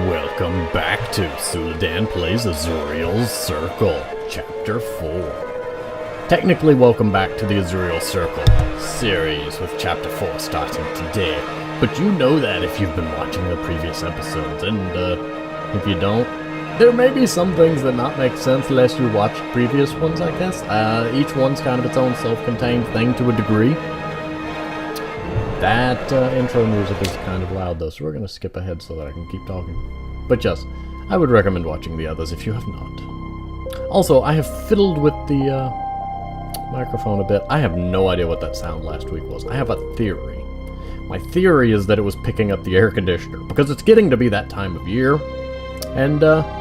Welcome back to Suladan Plays Azureal's Circle, Chapter 4. Technically, welcome back to the Azureal Circle series with Chapter 4 starting today. But you know that if you've been watching the previous episodes, and if you don't, there may be some things that not make sense unless you watched previous ones, I guess. Each one's kind of its own self-contained thing to a degree. That intro music is kind of loud though, so we're going to skip ahead so that I can keep talking. But yes, I would recommend watching the others if you have not. Also, I have fiddled with the microphone a bit. I have no idea what that sound last week was. I have a theory. My theory is that it was picking up the air conditioner, because it's getting to be that time of year. And,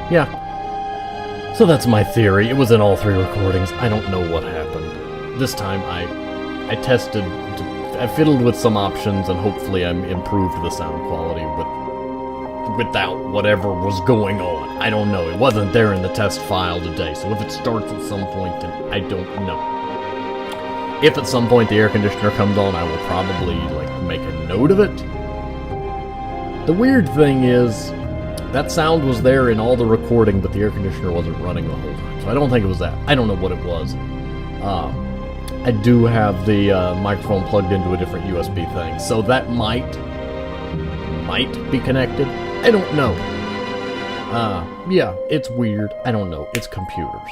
yeah. So that's my theory. It was in all 3 recordings. I don't know what happened. This time I tested... I fiddled with some options, and hopefully I improved the sound quality without whatever was going on. I don't know. It wasn't there in the test file today, so if it starts at some point, then I don't know. If at some point the air conditioner comes on, I will probably, make a note of it. The weird thing is, that sound was there in all the recording, but the air conditioner wasn't running the whole time, so I don't think it was that. I don't know what it was. I do have the microphone plugged into a different USB thing, so that might be connected. I don't know. Yeah, it's weird. I don't know. It's computers.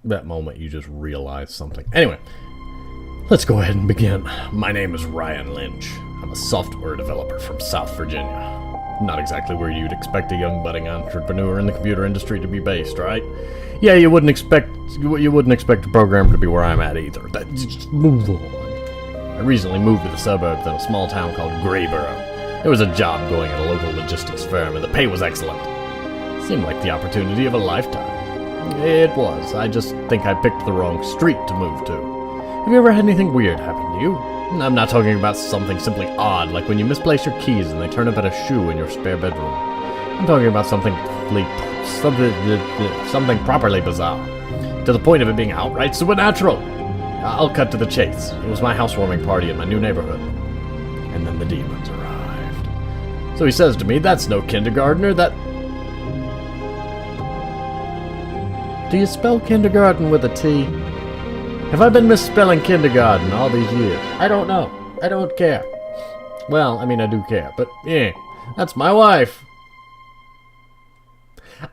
That moment you just realize something. Anyway, let's go ahead and begin. My name is Ryan Lynch. I'm a software developer from South Virginia. Not exactly where you'd expect a young budding entrepreneur in the computer industry to be based, right? Yeah, you wouldn't expect a program to be where I'm at either. Just move on. I recently moved to the suburbs in a small town called Grayboro. There was a job going at a local logistics firm, and the pay was excellent. Seemed like the opportunity of a lifetime. It was. I just think I picked the wrong street to move to. Have you ever had anything weird happen to you? I'm not talking about something simply odd, like when you misplace your keys and they turn up at a shoe in your spare bedroom. I'm talking about something properly bizarre, to the point of it being outright supernatural. I'll cut to the chase. It was my housewarming party in my new neighborhood. And then the demons arrived. So he says to me, "That's no kindergartner, that..." Do you spell kindergarten with a T? Have I been misspelling kindergarten all these years? I don't know. I don't care. Well, I mean, I do care, but yeah, that's my wife.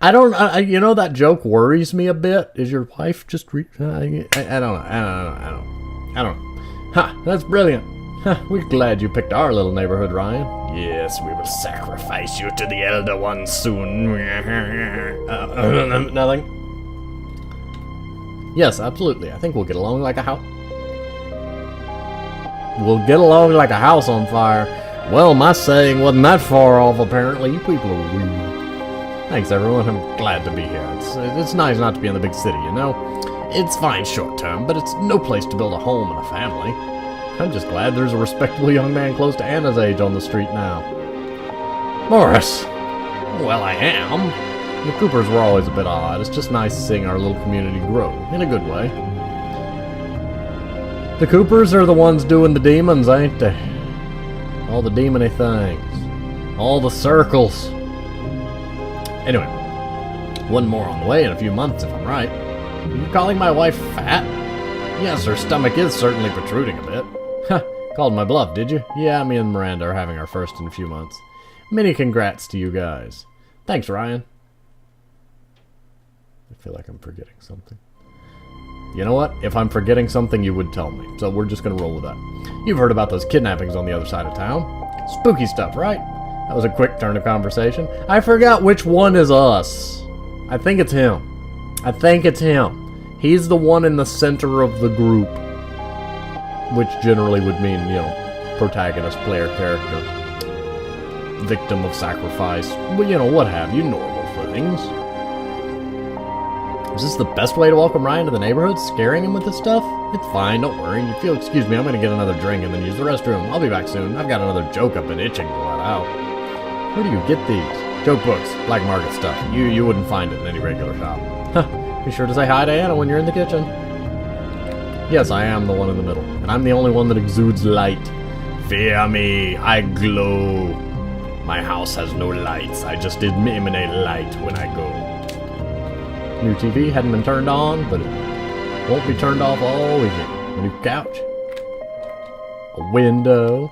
I don't, that joke worries me a bit. Is your wife just I don't know. Ha, that's brilliant. Ha, we're glad you picked our little neighborhood, Ryan. Yes, we will sacrifice you to the Elder One soon. Nothing. Yes, absolutely. I think we'll get along like a house. We'll get along like a house on fire. Well, my saying wasn't that far off, apparently. You people are weird. Thanks, everyone. I'm glad to be here. It's nice not to be in the big city, you know? It's fine short term, but it's no place to build a home and a family. I'm just glad there's a respectable young man close to Anna's age on the street now. Morris. Well, I am. The Coopers were always a bit odd. It's just nice seeing our little community grow, in a good way. The Coopers are the ones doing the demons, ain't they? All the demony things. All the circles. Anyway, one more on the way in a few months, if I'm right. Are you calling my wife fat? Yes, her stomach is certainly protruding a bit. Ha, called my bluff, did you? Yeah, me and Miranda are having our first in a few months. Many congrats to you guys. Thanks, Ryan. I feel like I'm forgetting something. You know what? If I'm forgetting something, you would tell me. So we're just gonna roll with that. You've heard about those kidnappings on the other side of town. Spooky stuff, right? That was a quick turn of conversation. I forgot which one is us. I think it's him. He's the one in the center of the group. Which generally would mean, protagonist, player character. Victim of sacrifice. Well, what have you, normal things. Is this the best way to welcome Ryan to the neighborhood? Scaring him with this stuff? It's fine, don't worry. If you'll excuse me, I'm gonna get another drink and then use the restroom. I'll be back soon. I've got another joke I've been itching to let out. Where do you get these? Joke books, black market stuff. You wouldn't find it in any regular shop. Huh. Be sure to say hi to Anna when you're in the kitchen. Yes, I am the one in the middle, and I'm the only one that exudes light. Fear me, I glow. My house has no lights. I just emanate light when I go. New TV hadn't been turned on, but it won't be turned off all weekend. A new couch. A window.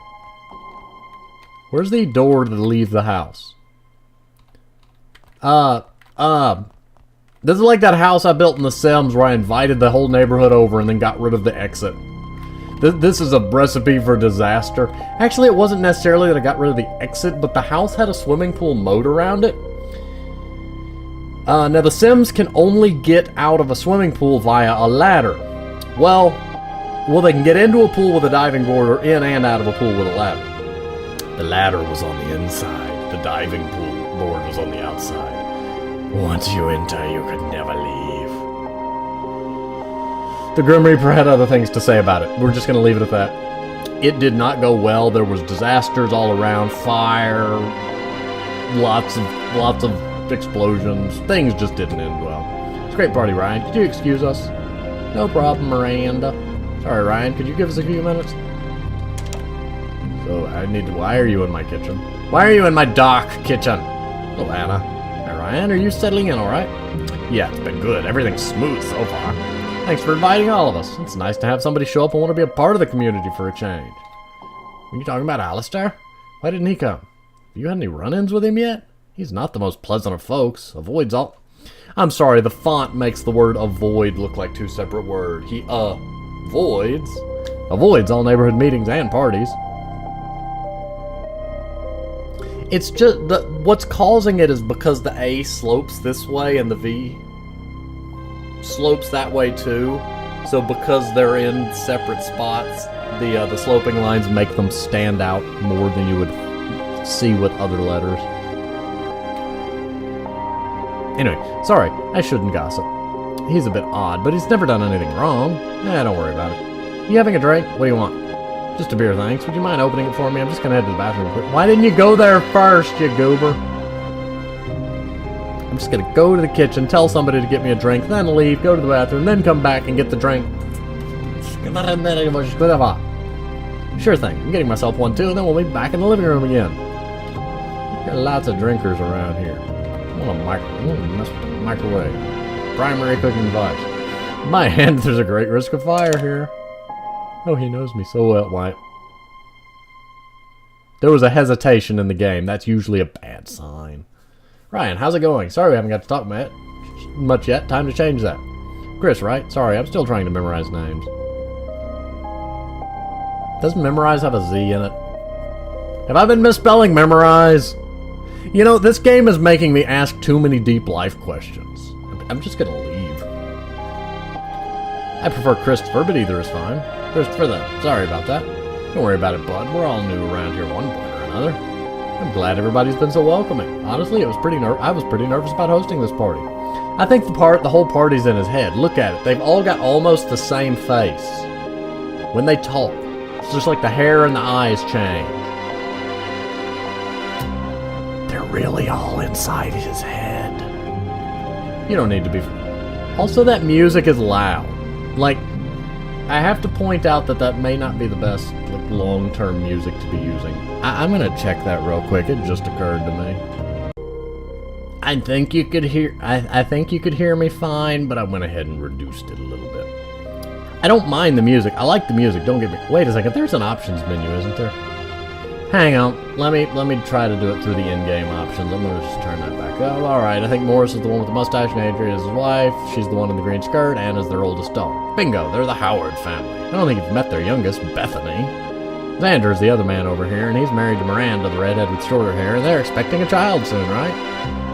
Where's the door to leave the house? This is like that house I built in The Sims where I invited the whole neighborhood over and then got rid of the exit. This is a recipe for disaster. Actually, it wasn't necessarily that I got rid of the exit, but the house had a swimming pool moat around it. Now, the Sims can only get out of a swimming pool via a ladder. Well, they can get into a pool with a diving board or in and out of a pool with a ladder. The ladder was on the inside. The diving pool board was on the outside. Once you enter, you could never leave. The Grim Reaper had other things to say about it. We're just going to leave it at that. It did not go well. There was disasters all around. Fire. Lots of explosions. Things just didn't end well. It's a great party, Ryan. Could you excuse us? No problem, Miranda. Sorry, Ryan. Could you give us a few minutes? So, why are you in my kitchen? Why are you in my dark kitchen? Hello, Anna. Hey, Ryan, are you settling in alright? Yeah, it's been good. Everything's smooth so far. Thanks for inviting all of us. It's nice to have somebody show up and want to be a part of the community for a change. Were you talking about Alistair? Why didn't he come? Have you had any run-ins with him yet? He's not the most pleasant of folks. Avoids all... I'm sorry, the font makes the word avoid look like two separate words. He avoids all neighborhood meetings and parties. It's just... what's causing it is because the A slopes this way and the V slopes that way too. So because they're in separate spots, the sloping lines make them stand out more than you would see with other letters. Anyway, sorry, I shouldn't gossip. He's a bit odd, but he's never done anything wrong. Don't worry about it. You having a drink? What do you want? Just a beer, thanks. Would you mind opening it for me? I'm just gonna head to the bathroom real quick. Why didn't you go there first, you goober? I'm just gonna go to the kitchen, tell somebody to get me a drink, then leave, go to the bathroom, then come back and get the drink. Sure thing. I'm getting myself one too, and then we'll be back in the living room again. Got lots of drinkers around here. I want a microwave. Primary cooking device. My hand, there's a great risk of fire here. Oh, he knows me so well. Why? There was a hesitation in the game. That's usually a bad sign. Ryan, how's it going? Sorry we haven't got to talk much yet. Time to change that. Chris, right? Sorry, I'm still trying to memorize names. Doesn't memorize have a Z in it? Have I been misspelling memorize? You know, this game is making me ask too many deep life questions. I'm just gonna leave. I prefer Christopher, but either is fine. Christopher then. Sorry about that. Don't worry about it, bud. We're all new around here one point or another. I'm glad everybody's been so welcoming. Honestly, I was pretty nervous about hosting this party. I think the whole party's in his head. Look at it. They've all got almost the same face. When they talk, it's just like the hair and the eyes change. They're really all inside his head. You don't need to be... Also, that music is loud. Like, I have to point out that may not be the best long-term music to be using. I'm gonna check that real quick. It just occurred to me. I think you could hear me fine, but I went ahead and reduced it a little bit. I don't mind the music. I like the music. Don't get me... Wait a second. There's an options menu, isn't there? Hang on. Let me try to do it through the in-game options. I'm gonna just turn that back up. Alright, I think Morris is the one with the mustache and Adrian is his wife. She's the one in the green skirt. Anna's their oldest daughter. Bingo, they're the Howard family. I don't think you've met their youngest, Bethany. Xander's the other man over here, and he's married to Miranda, the redhead with shorter hair, and they're expecting a child soon, right?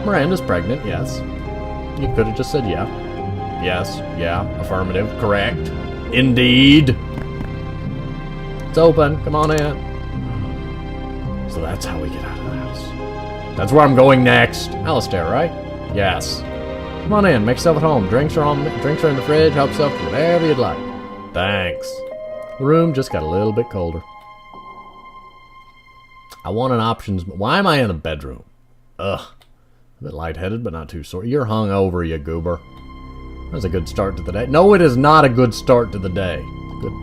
Miranda's pregnant, yes. You could have just said yeah. Yes, yeah, affirmative, correct. Indeed. It's open, come on in. So that's how we get out of the house. That's where I'm going next. Alistair, right? Yes. Come on in, make yourself at home. Drinks are in the fridge. Help yourself to whatever you'd like. Thanks. The room just got a little bit colder. I want an options... Why am I in a bedroom? Ugh. A bit lightheaded, but not too sore. You're hungover, you goober. That's a good start to the day. No, it is not a good start to the day. Good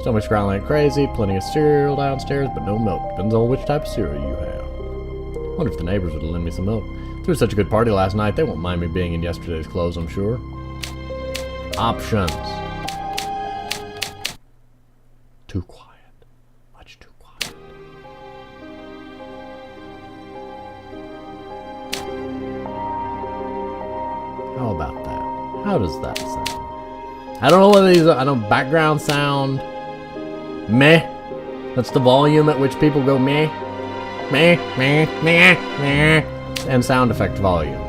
Stomach's growling like crazy. Plenty of cereal downstairs, but no milk. Depends on which type of cereal you have. Wonder if the neighbors would lend me some milk. Threw such a good party last night, they won't mind me being in yesterday's clothes, I'm sure. Options. Too quiet. Much too quiet. How about that? How does that sound? I don't know whether these are, I don't background sound. Meh. That's the volume at which people go meh. Meh, meh, meh, meh. And sound effect volume.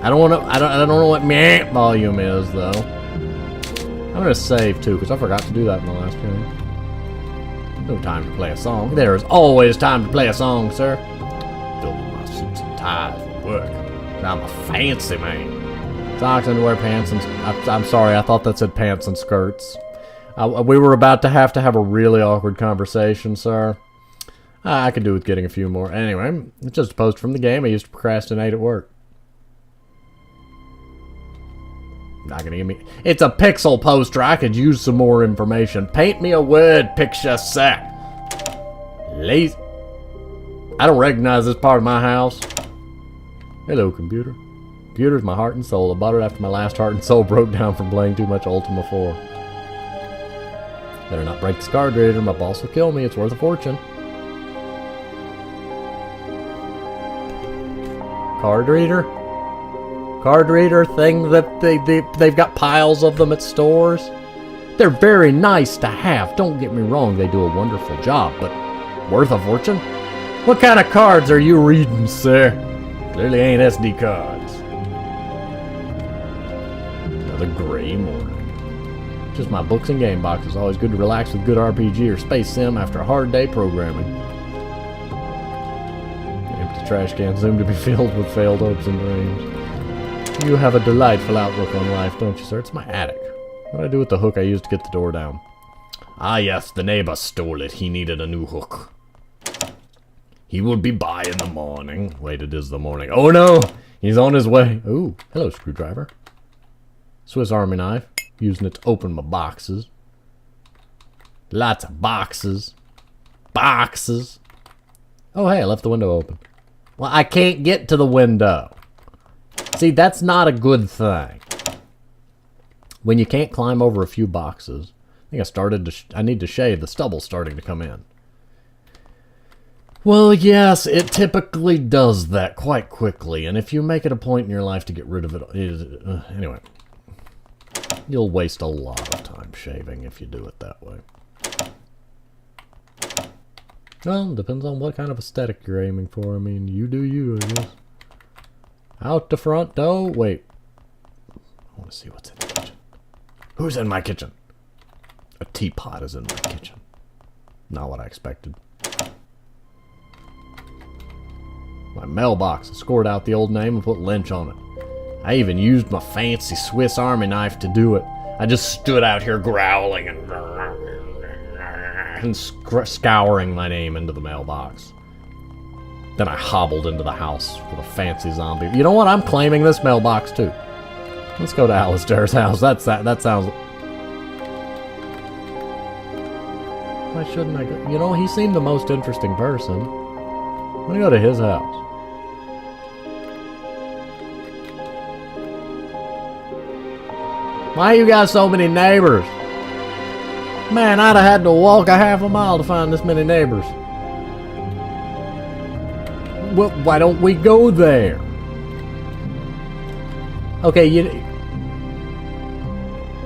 I don't know what meh volume is though. I'm gonna save too, because I forgot to do that in the last game. No time to play a song. There is always time to play a song, sir. Building my suits and ties for work. I'm a fancy man. Socks, underwear, pants, and... I'm sorry, I thought that said pants and skirts. We were about to have a really awkward conversation, sir. I could do with getting a few more. Anyway, it's just a post from the game. I used to procrastinate at work. Not gonna give me... It's a pixel poster. I could use some more information. Paint me a word picture, sir. Lazy. I don't recognize this part of my house. Hello, computer. Computer's my heart and soul. I bought it after my last heart and soul broke down from playing too much Ultima 4. Better not break this card reader. My boss will kill me. It's worth a fortune. Card reader? Card reader thing that they've got piles of them at stores. They're very nice to have. Don't get me wrong. They do a wonderful job, but worth a fortune? What kind of cards are you reading, sir? Clearly ain't SD cards. Another gray morning. Just my books and game boxes. Always good to relax with good RPG or space sim after a hard day programming. Empty trash can soon to be filled with failed hopes and dreams. You have a delightful outlook on life, don't you, sir? It's my attic. What do I do with the hook I used to get the door down? Ah, yes, the neighbor stole it. He needed a new hook. He will be by in the morning. Wait, it is the morning. Oh, no! He's on his way. Ooh, hello, screwdriver. Swiss Army knife. Using it to open my boxes. Lots of boxes. Boxes. Oh, hey, I left the window open. Well, I can't get to the window. See, that's not a good thing. When you can't climb over a few boxes. I think I need to shave. The stubble's starting to come in. Well, yes, it typically does that quite quickly. And if you make it a point in your life to get rid of it... anyway. You'll waste a lot of time shaving if you do it that way. Well, depends on what kind of aesthetic you're aiming for. I mean, you do you, I guess. Out the front door. Wait. I want to see what's in the kitchen. Who's in my kitchen? A teapot is in my kitchen. Not what I expected. My mailbox. I scored out the old name and put Lynch on it. I even used my fancy Swiss Army knife to do it. I just stood out here growling and scouring my name into the mailbox. Then I hobbled into the house with a fancy zombie. You know what? I'm claiming this mailbox too. Let's go to Alistair's house. That sounds... Why shouldn't I go? You know, he seemed the most interesting person. I'm gonna go to his house. Why you got so many neighbors? Man, I'd have had to walk a half a mile to find this many neighbors. Well, why don't we go there? Okay,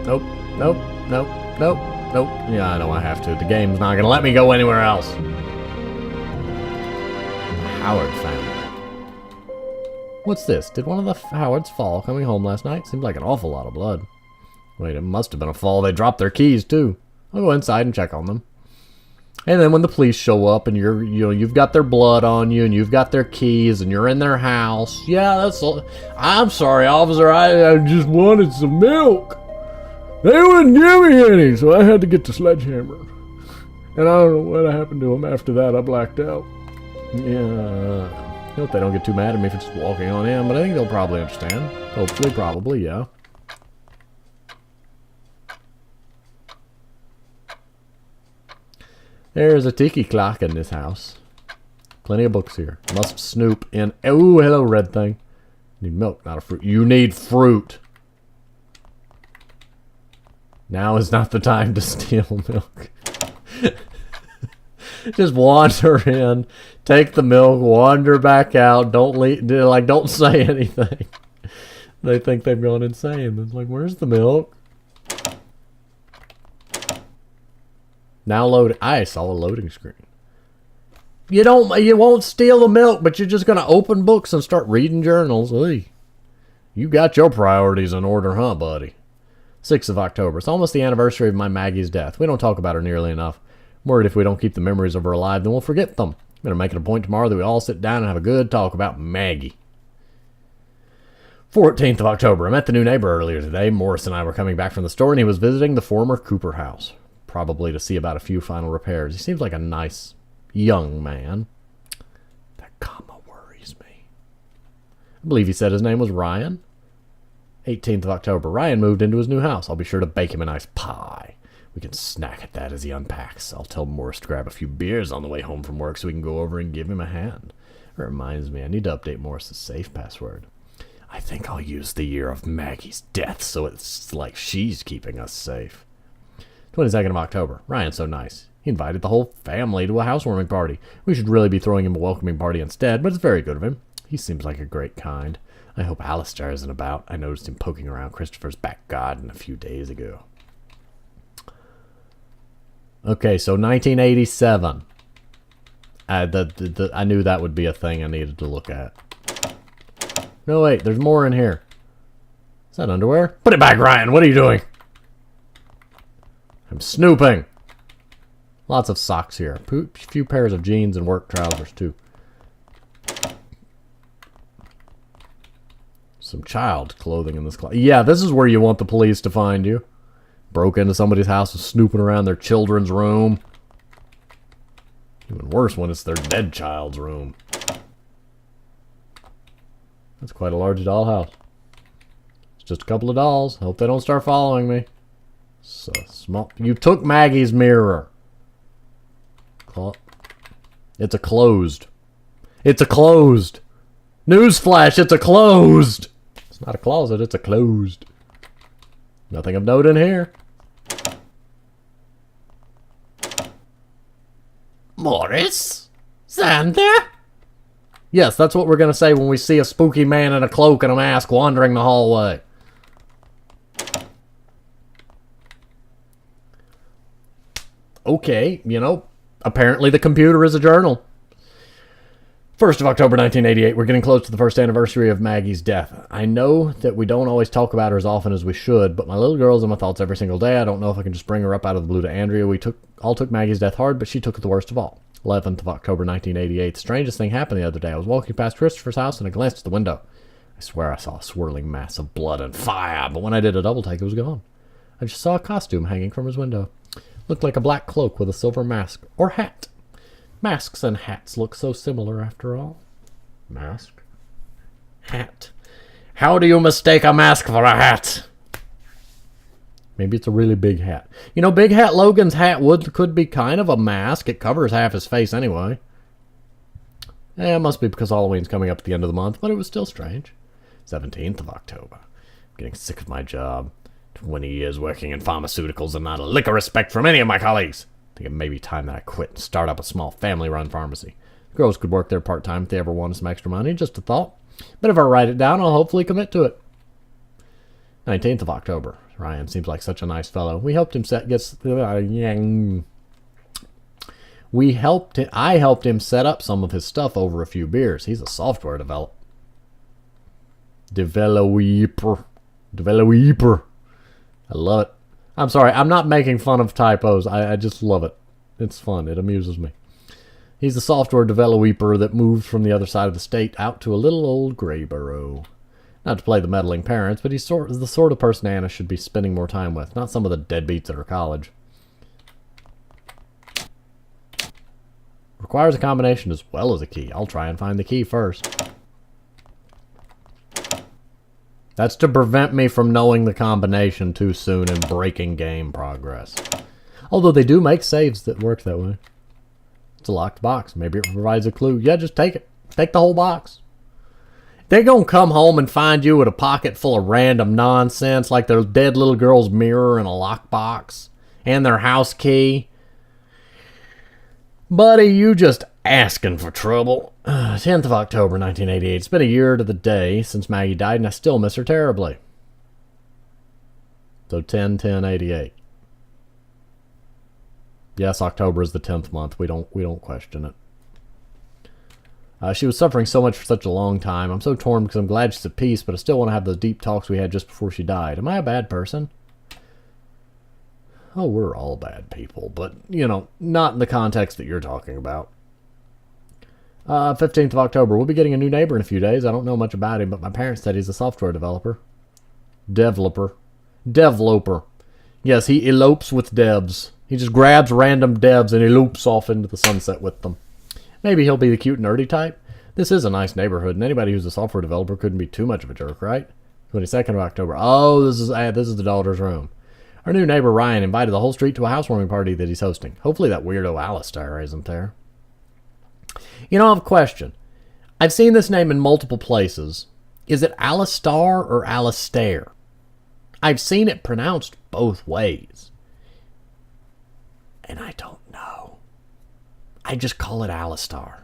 Nope, nope, nope, nope, nope. Yeah, I know I have to. The game's not gonna let me go anywhere else. Howard family. What's this? Did one of the Howards fall coming home last night? Seemed like an awful lot of blood. Wait, it must have been a fall. They dropped their keys, too. I'll go inside and check on them. And then when the police show up and you've got their blood on you and you've got their keys and you're in their house. Yeah, that's all. I'm sorry, officer. I just wanted some milk. They wouldn't give me any, so I had to get the sledgehammer. And I don't know what happened to them after that. I blacked out. Yeah. I hope they don't get too mad at me for just walking on in, but I think they'll probably understand. Hopefully, probably, yeah. There's a tiki clock in this house. Plenty of books here. Must snoop in. Oh, hello, red thing. Need milk, not a fruit. You need fruit. Now is not the time to steal milk. Just wander in, take the milk, wander back out. Don't leave, don't say anything. They think they've gone insane. It's like, where's the milk? Now load. I saw a loading screen. You won't steal the milk, but you're just gonna open books and start reading journals. Hey, you got your priorities in order, huh, buddy? 6th of October. It's almost the anniversary of my Maggie's death. We don't talk about her nearly enough. I'm worried if we don't keep the memories of her alive, then we'll forget them. I'm gonna make it a point tomorrow that we all sit down and have a good talk about Maggie. 14th of October. I met the new neighbor earlier today. Morris and I were coming back from the store, and he was visiting the former Cooper house, probably to see about a few final repairs. He seems like a nice young man. That comma worries me. I believe he said his name was Ryan. 18th of October. Ryan moved into his new house. I'll be sure to bake him a nice pie. We can snack at that as he unpacks. I'll tell Morris to grab a few beers on the way home from work so we can go over and give him a hand. It reminds me, I need to update Morris's safe password. I think I'll use the year of Maggie's death so it's like she's keeping us safe. 22nd of October. Ryan's so nice. He invited the whole family to a housewarming party. We should really be throwing him a welcoming party instead, but it's very good of him. He seems like a great kind. I hope Alistair isn't about. I noticed him poking around Christopher's back garden a few days ago. Okay, so 1987. I knew that would be a thing I needed to look at. No, wait, there's more in here. Is that underwear? Put it back, Ryan. What are you doing? I'm snooping. Lots of socks here. A few pairs of jeans and work trousers, too. Some child clothing in this closet. Yeah, this is where you want the police to find you. Broke into somebody's house and snooping around their children's room. Even worse when it's their dead child's room. That's quite a large dollhouse. It's just a couple of dolls. Hope they don't start following me. So small. You took Maggie's mirror. It's a closed. It's a closed. Newsflash, it's a closed. It's not a closet, it's a closed. Nothing of note in here. Morris? Xander? Yes, that's what we're going to say when we see a spooky man in a cloak and a mask wandering the hallway. Okay, you know, apparently the computer is a journal. 1st of October 1988, we're getting close to the first anniversary of Maggie's death. I know that we don't always talk about her as often as we should, but my little girl's in my thoughts every single day. I don't know if I can just bring her up out of the blue to Andrea. We all took Maggie's death hard, but she took it the worst of all. 11th of October 1988, the strangest thing happened the other day. I was walking past Christopher's house and I glanced at the window. I swear I saw a swirling mass of blood and fire, but when I did a double take, it was gone. I just saw a costume hanging from his window. Looked like a black cloak with a silver mask, or hat. Masks and hats look so similar after all. Mask. Hat. How do you mistake a mask for a hat? Maybe it's a really big hat. You know, Big Hat Logan's hat could be kind of a mask. It covers half his face anyway. It must be because Halloween's coming up at the end of the month, but it was still strange. 17th of October. I'm getting sick of my job. 20 years working in pharmaceuticals and not a lick of respect from any of my colleagues. I think it may be time that I quit and start up a small family-run pharmacy. The girls could work there part-time if they ever wanted some extra money, just a thought. But if I write it down, I'll hopefully commit to it. 19th of October. Ryan seems like such a nice fellow. We helped him I helped him set up some of his stuff over a few beers. He's a software developer. I love it. I'm sorry, I'm not making fun of typos. I just love it. It's fun. It amuses me. He's a software developer that moved from the other side of the state out to a little old gray borough. Not to play the meddling parents, but he's the sort of person Anna should be spending more time with, not some of the deadbeats at her college. Requires a combination as well as a key. I'll try and find the key first. That's to prevent me from knowing the combination too soon and breaking game progress. Although they do make saves that work that way. It's a locked box. Maybe it provides a clue. Yeah, just take it. Take the whole box. They're going to come home and find you with a pocket full of random nonsense like their dead little girl's mirror and a lockbox and their house key. Buddy, you just asking for trouble. 10th of October, 1988. It's been a year to the day since Maggie died, and I still miss her terribly. So 10/10/88. Yes, October is the 10th month. We don't question it. She was suffering so much for such a long time. I'm so torn because I'm glad she's at peace, but I still want to have those deep talks we had just before she died. Am I a bad person? Oh, we're all bad people, but, you know, not in the context that you're talking about. 15th of October. We'll be getting a new neighbor in a few days. I don't know much about him, but my parents said he's a software developer. Developer. Yes, he elopes with devs. He just grabs random devs and elopes off into the sunset with them. Maybe he'll be the cute nerdy type. This is a nice neighborhood, and anybody who's a software developer couldn't be too much of a jerk, right? 22nd of October. Oh, this is the daughter's room. Our new neighbor Ryan invited the whole street to a housewarming party that he's hosting. Hopefully that weirdo Alistair isn't there. You know, I have a question. I've seen this name in multiple places. Is it Alistar or Alistair? I've seen it pronounced both ways. And I don't know. I just call it Alistar.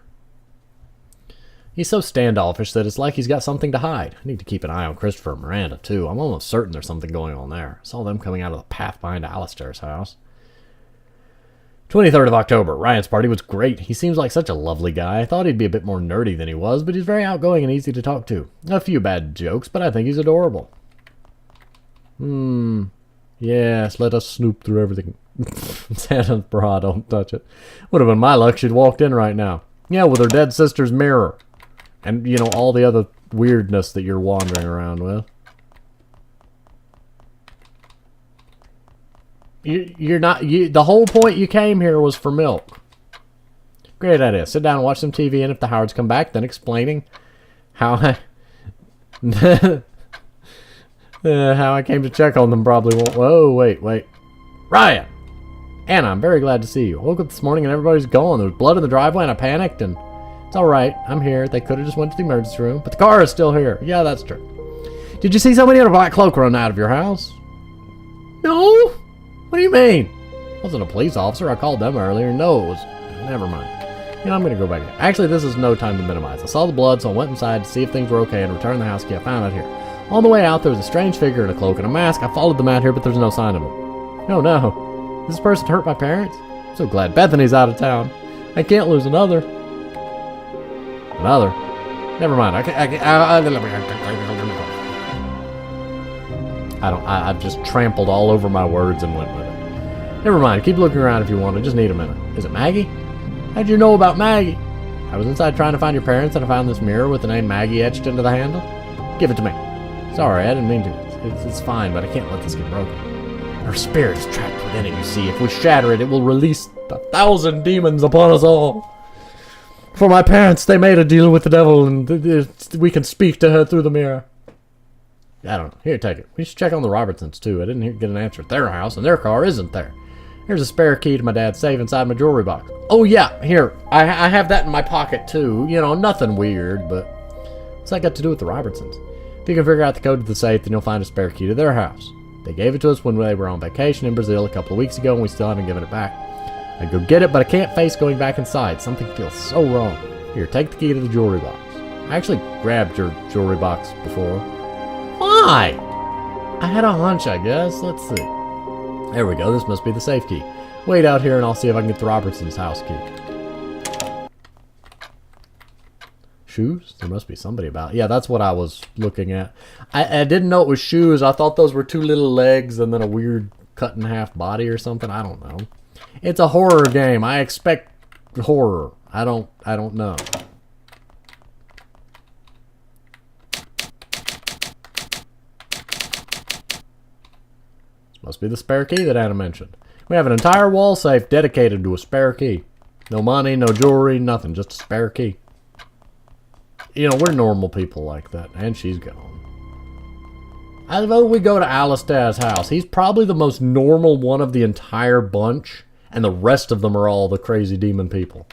He's so standoffish that it's like he's got something to hide. I need to keep an eye on Christopher and Miranda, too. I'm almost certain there's something going on there. I saw them coming out of the path behind Alistair's house. 23rd of October. Ryan's party was great. He seems like such a lovely guy. I thought he'd be a bit more nerdy than he was, but he's very outgoing and easy to talk to. A few bad jokes, but I think he's adorable. Yes, let us snoop through everything. Santa's bra, don't touch it. Would have been my luck she'd walked in right now. Yeah, with her dead sister's mirror. And, you know, all the other weirdness that you're wandering around with. The whole point you came here was for milk. Great idea. Sit down and watch some TV, and if the Howards come back, then explaining how I... how I came to check on them probably won't... Whoa, wait. Ryan! Anna, I'm very glad to see you. I woke up this morning and everybody's gone. There was blood in the driveway and I panicked and... It's alright, I'm here. They could have just went to the emergency room, but the car is still here. Yeah, that's true. Did you see somebody in a black cloak run out of your house? No? What do you mean? I wasn't a police officer. I called them earlier. No, it was... Never mind. You know, I'm going to go back. Actually, this is no time to minimize. I saw the blood, so I went inside to see if things were okay and returned the house key I found out here. On the way out, there was a strange figure in a cloak and a mask. I followed them out here, but there's no sign of him. Oh, no. This person hurt my parents? I'm so glad Bethany's out of town. I can't lose another. Another? Never mind. I've just trampled all over my words and went with it. Never mind. Keep looking around if you want. I just need a minute. Is it Maggie? How'd you know about Maggie? I was inside trying to find your parents and I found this mirror with the name Maggie etched into the handle. Give it to me. Sorry, I didn't mean to. It's fine, but I can't let this get broken. Her spirit is trapped within it, you see. If we shatter it, it will release 1,000 demons upon us all. For my parents, they made a deal with the devil, and we can speak to her through the mirror. I don't know. Here, take it. We should check on the Robertsons, too. I didn't get an answer at their house, and their car isn't there. Here's a spare key to my dad's safe inside my jewelry box. Oh, yeah, here. I have that in my pocket, too. You know, nothing weird, but what's that got to do with the Robertsons? If you can figure out the code to the safe, then you'll find a spare key to their house. They gave it to us when they were on vacation in Brazil a couple of weeks ago, and we still haven't given it back. I'd go get it, but I can't face going back inside. Something feels so wrong. Here, take the key to the jewelry box. I actually grabbed your jewelry box before. Why? I had a hunch, I guess. Let's see. There we go. This must be the safe key. Wait out here and I'll see if I can get the Robertsons' house key. Shoes? There must be somebody about. Yeah, that's what I was looking at. I didn't know it was shoes. I thought those were two little legs and then a weird cut in half body or something. I don't know. It's a horror game. I expect horror. I don't know. Must be the spare key that Anna mentioned. We have an entire wall safe dedicated to a spare key. No money, no jewelry, nothing. Just a spare key. You know, we're normal people like that. And she's gone. I vote we go to Alistair's house. He's probably the most normal one of the entire bunch. And the rest of them are all the crazy demon people.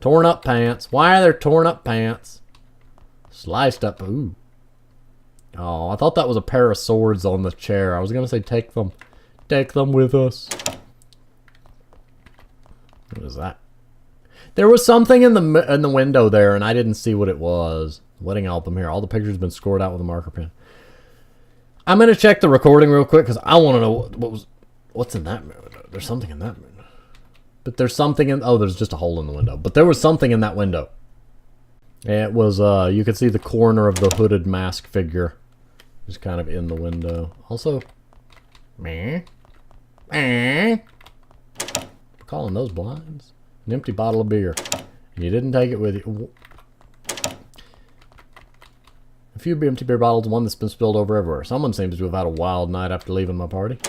Torn up pants. Why are there torn up pants? Sliced up. Ooh. Oh, I thought that was a pair of swords on the chair. I was going to say take them. Take them with us. What is that? There was something in the window there, and I didn't see what it was. Wedding album here. All the pictures have been scored out with a marker pen. I'm going to check the recording real quick, because I want to know what's in that window. There's something in that window. But there's something in... Oh, there's just a hole in the window. But there was something in that window. It was, you could see the corner of the hooded mask figure. Just kind of in the window. Also, meh. We're calling those blinds. An empty bottle of beer. And you didn't take it with you. A few empty beer bottles, one that's been spilled over everywhere. Someone seems to have had a wild night after leaving my party.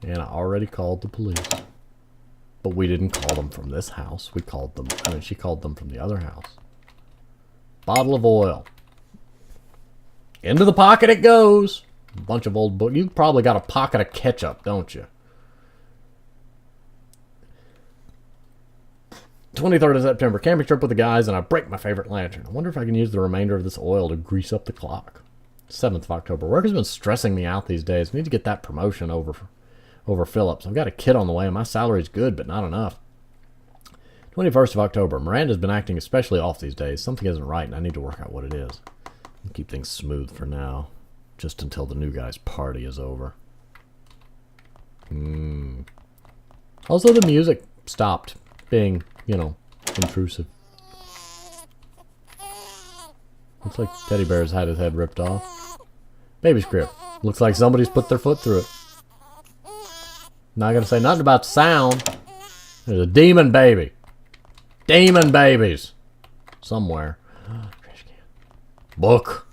And I already called the police. But we didn't call them from this house. We called them, I mean, she called them from the other house. Bottle of oil. Into the pocket it goes. A bunch of old books. You probably got a pocket of ketchup, don't you? 23rd of September. Camping trip with the guys, and I break my favorite lantern. I wonder if I can use the remainder of this oil to grease up the clock. 7th of October. Work has been stressing me out these days. I need to get that promotion over Phillips. I've got a kid on the way, and my salary's good, but not enough. 21st of October. Miranda's been acting especially off these days. Something isn't right, and I need to work out what it is. I'll keep things smooth for now, just until the new guy's party is over. Also, the music stopped being, you know, intrusive. Looks like Teddy Bear's had his head ripped off. Baby's crib. Looks like somebody's put their foot through it. Not gonna say nothing about the sound. There's a demon baby. Demon babies. Somewhere. Trash can. Book.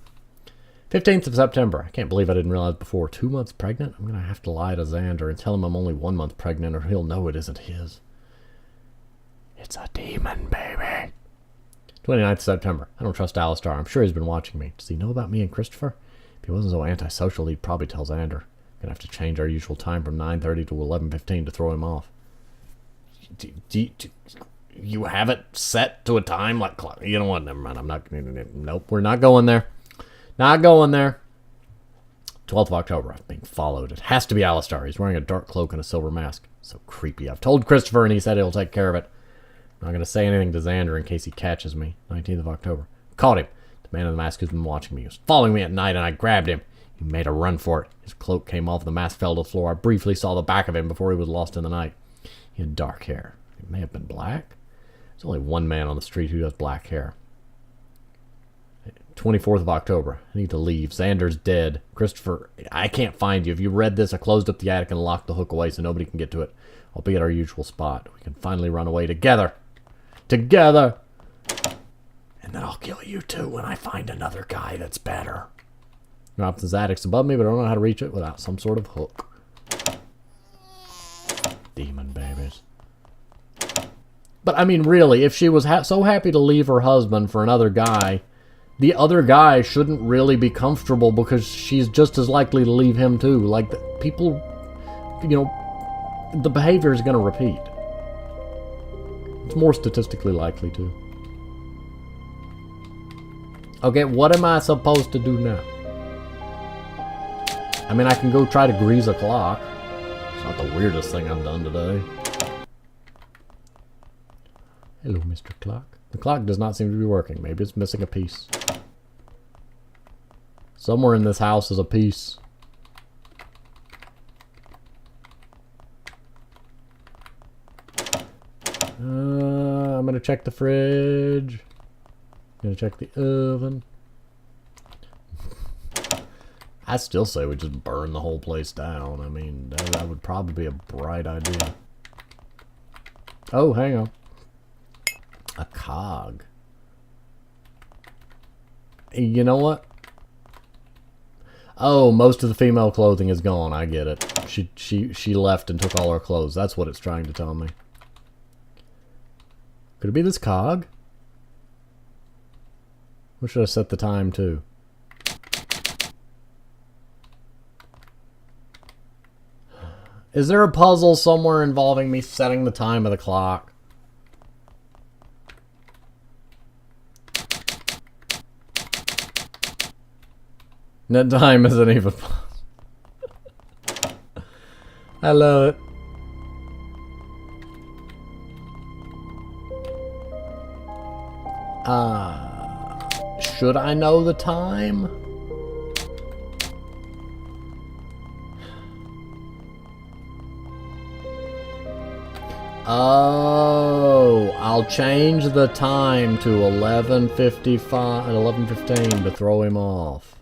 15th of September. I can't believe I didn't realize before. 2 months pregnant? I'm gonna have to lie to Xander and tell him I'm only 1 month pregnant, or he'll know it isn't his. It's a demon baby. 29th of September. I don't trust Alistar. I'm sure he's been watching me. Does he know about me and Christopher? If he wasn't so antisocial, he'd probably tell Xander. Gonna have to change our usual time from 9:30 to 11:15 to throw him off. Do you have it set to a time like clock? You know what? Never mind. I'm not. Nope. We're not going there. Not going there. 12th of October. I'm being followed. It has to be Alistar. He's wearing a dark cloak and a silver mask. So creepy. I've told Christopher, and he said he'll take care of it. I'm not gonna say anything to Xander in case he catches me. 19th of October. Caught him. The man in the mask has been watching me. He was following me at night, and I grabbed him. He made a run for it. His cloak came off, the mask fell to the floor. I briefly saw the back of him before he was lost in the night. He had dark hair. It may have been black. There's only one man on the street who has black hair. 24th of October. I need to leave. Xander's dead. Christopher, I can't find you. If you read this, I closed up the attic and locked the hook away so nobody can get to it. I'll be at our usual spot. We can finally run away together. Together! And then I'll kill you too when I find another guy that's better. Robson's attic's above me, but I don't know how to reach it without some sort of hook. Demon babies. But, I mean, really, if she was so happy to leave her husband for another guy, the other guy shouldn't really be comfortable because she's just as likely to leave him, too. Like, people, you know, the behavior is going to repeat. It's more statistically likely to. Okay, what am I supposed to do now? I mean, I can go try to grease a clock. It's not the weirdest thing I've done today. Hello, Mr. Clock. The clock does not seem to be working. Maybe it's missing a piece. Somewhere in this house is a piece. I'm going to check the fridge. I'm going to check the oven. I still say we just burn the whole place down. I mean, that would probably be a bright idea. Oh, hang on. A cog. You know what? Oh, most of the female clothing is gone. I get it. She left and took all her clothes. That's what it's trying to tell me. Could it be this cog? What should I set the time to? Is there a puzzle somewhere involving me setting the time of the clock? That time isn't even possible. I love it. Should I know the time? Oh, I'll change the time to 11:55, 11:15 to throw him off.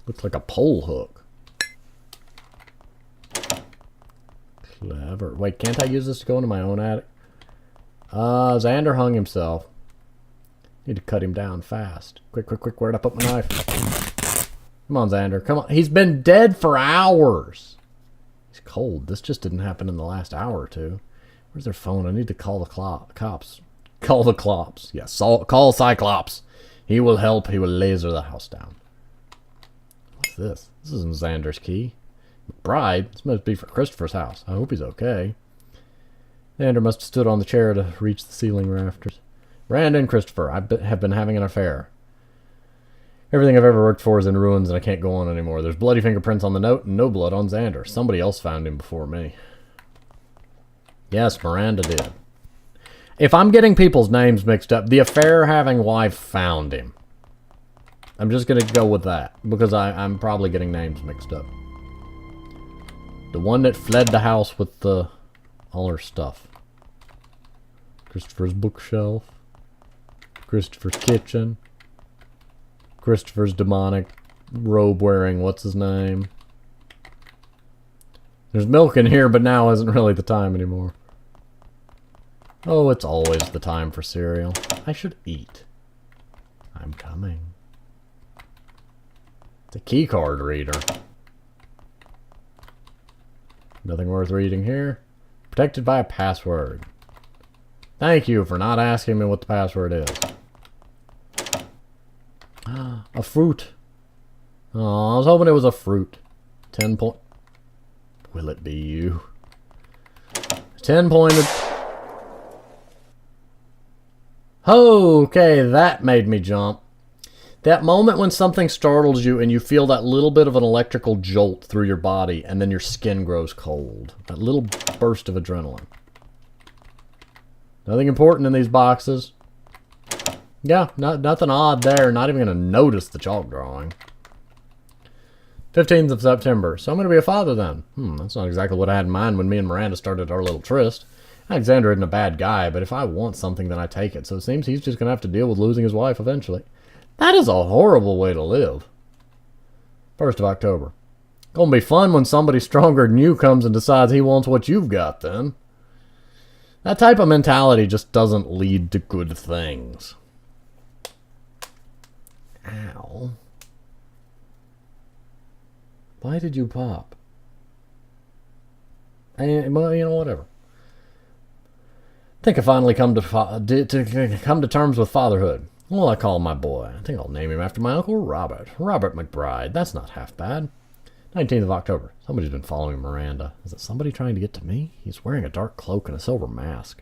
Looks like a pole hook. Clever. Wait, can't I use this to go into my own attic? Xander hung himself. Need to cut him down fast. Quick, quick, quick. Where'd I put my knife? Come on, Xander. Come on. He's been dead for hours. He's cold. This just didn't happen in the last hour or two. Where's their phone? I need to call the cops. Call the Clops. Yes, call Cyclops. He will help. He will laser the house down. What's this? This isn't Xander's key. McBride? This must be for Christopher's house. I hope he's okay. Xander must have stood on the chair to reach the ceiling rafters. Miranda and Christopher, have been having an affair. Everything I've ever worked for is in ruins and I can't go on anymore. There's bloody fingerprints on the note and no blood on Xander. Somebody else found him before me. Yes, Miranda did. If I'm getting people's names mixed up, the affair-having wife found him. I'm just going to go with that because I'm probably getting names mixed up. The one that fled the house with all her stuff. Christopher's bookshelf. Christopher's kitchen. Christopher's demonic robe-wearing what's-his-name. There's milk in here, but now isn't really the time anymore. Oh, it's always the time for cereal. I should eat. I'm coming. It's a keycard reader. Nothing worth reading here. Protected by a password. Thank you for not asking me what the password is. A fruit. Oh, I was hoping it was a fruit. 10 point. Will it be you? 10 pointed. Okay, that made me jump. That moment when something startles you and you feel that little bit of an electrical jolt through your body and then your skin grows cold. That little burst of adrenaline. Nothing important in these boxes. Yeah, nothing odd there. Not even going to notice the chalk drawing. 15th of September. So I'm going to be a father then. That's not exactly what I had in mind when me and Miranda started our little tryst. Alexander isn't a bad guy, but if I want something, then I take it. So it seems he's just going to have to deal with losing his wife eventually. That is a horrible way to live. 1st of October. Gonna be fun when somebody stronger than you comes and decides he wants what you've got then. That type of mentality just doesn't lead to good things. Ow. Why did you pop? Well, you know, whatever. I think I finally come to terms with fatherhood. Well, I call him my boy. I think I'll name him after my uncle Robert. Robert McBride. That's not half bad. 19th of October. Somebody's been following Miranda. Is it somebody trying to get to me? He's wearing a dark cloak and a silver mask.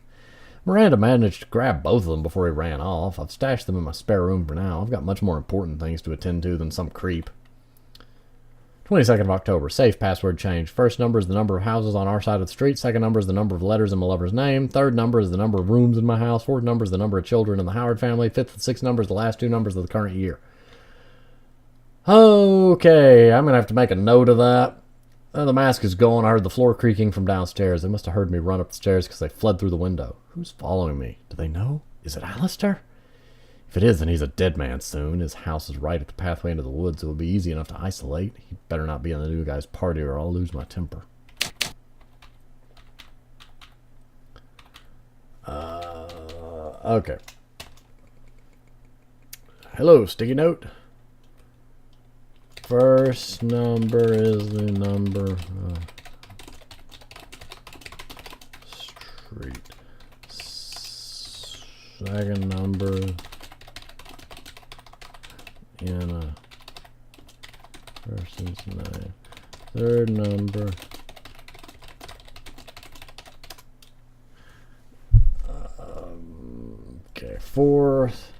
Miranda managed to grab both of them before he ran off. I've stashed them in my spare room for now. I've got much more important things to attend to than some creep. 22nd of October. Safe password change. First number is the number of houses on our side of the street. Second number is the number of letters in my lover's name. Third number is the number of rooms in my house. Fourth number is the number of children in the Howard family. Fifth and sixth number is the last two numbers of the current year. Okay, I'm going to have to make a note of that. The mask is gone. I heard the floor creaking from downstairs. They must have heard me run up the stairs because they fled through the window. Who's following me? Do they know? Is it Alistair? If it is, then he's a dead man soon. His house is right at the pathway into the woods. It would be easy enough to isolate. He better not be in the new guy's party or I'll lose my temper. Okay. Hello, sticky note. First number is the number street. Second number in a person's name. Third number. Okay, fourth.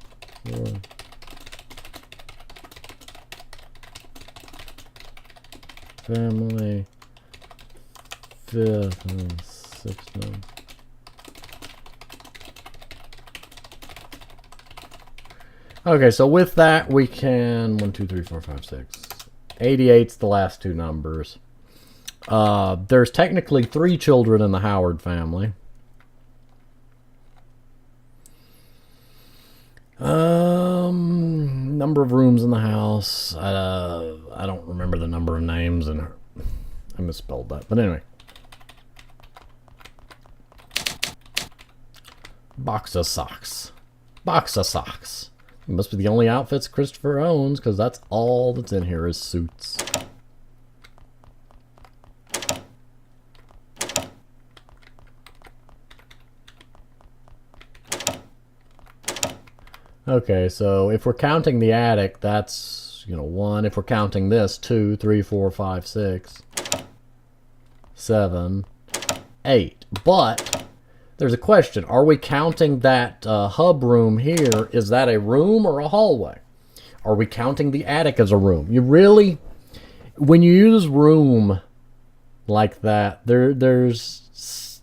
Family. Fifth and sixth number. Okay, so with that we can 1, 2, 3, 4, 5, 6. 88's the last two numbers. There's technically 3 children in the Howard family. Number of rooms in the house. I don't remember the number of names, and I misspelled that. But anyway. Box of socks. Box of socks. It must be the only outfits Christopher owns, because that's all that's in here is suits. Okay, so if we're counting the attic, that's, 1. If we're counting this, 2, 3, 4, 5, 6, 7, 8. But there's a question. Are we counting that hub room here? Is that a room or a hallway? Are we counting the attic as a room? You really, when you use room like that, there's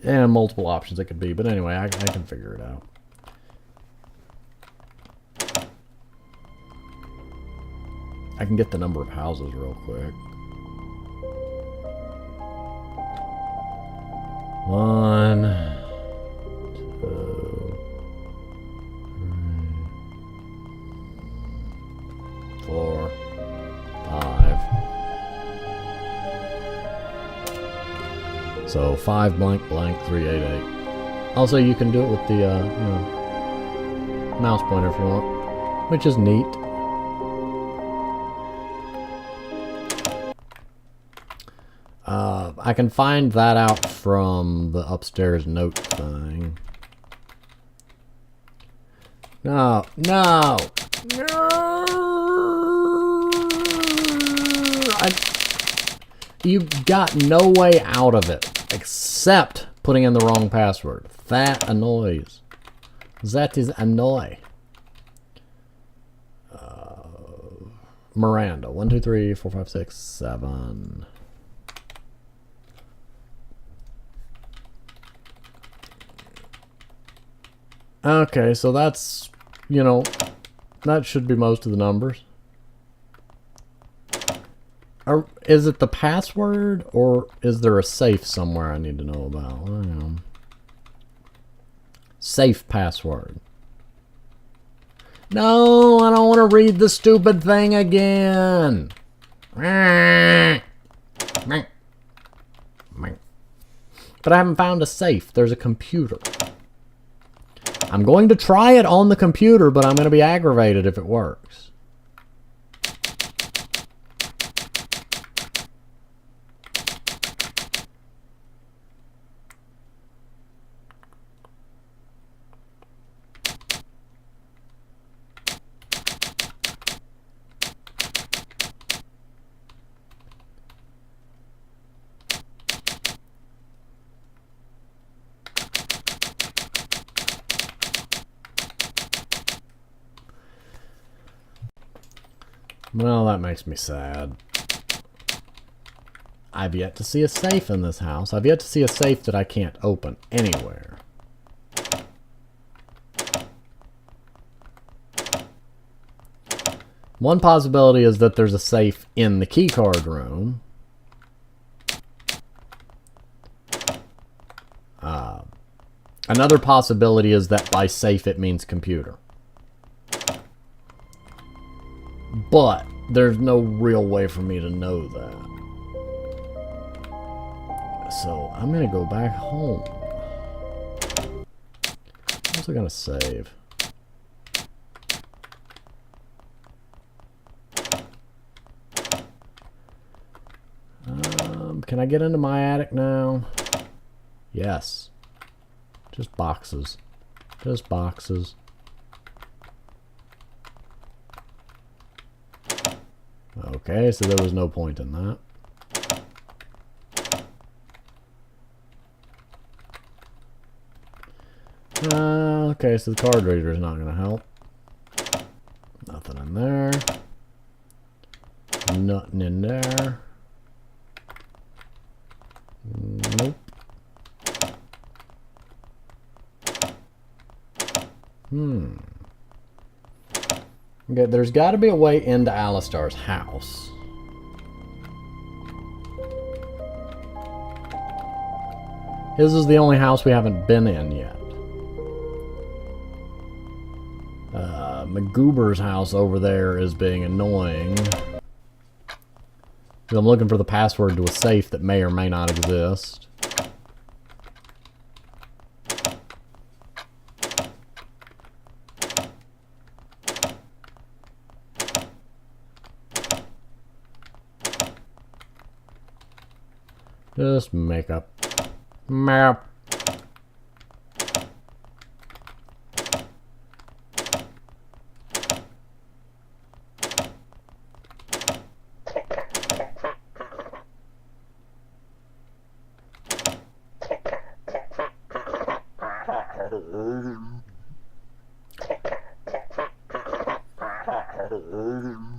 multiple options it could be. But anyway, I can figure it out. I can get the number of houses real quick. 1, 2, 3, 4, 5. So 5 blank blank 388. Also, you can do it with the mouse pointer if you want, which is neat. I can find that out from the upstairs note thing. No. You got no way out of it except putting in the wrong password. That annoys. That is annoy. Miranda. 1, 2, 3, 4, 5, 6, 7. Okay, so that's, that should be most of the numbers. Is it the password, or is there a safe somewhere I need to know about? I don't know. Safe password. No, I don't want to read the stupid thing again. But I haven't found a safe. There's a computer. I'm going to try it on the computer, but I'm going to be aggravated if it works. Well, that makes me sad. I've yet to see a safe in this house. I've yet to see a safe that I can't open anywhere. One possibility is that there's a safe in the keycard room. Another possibility is that by safe it means computer. But there's no real way for me to know that. So I'm going to go back home. I'm also going to save. Can I get into my attic now? Yes. Just boxes. Just boxes. Okay, so there was no point in that. Okay, so the card reader is not going to help. Nothing in there. Nothing in there. Nope. Okay, there's got to be a way into Alistar's house. His is the only house we haven't been in yet. McGoober's house over there is being annoying. I'm looking for the password to a safe that may or may not exist. Just make up. Map.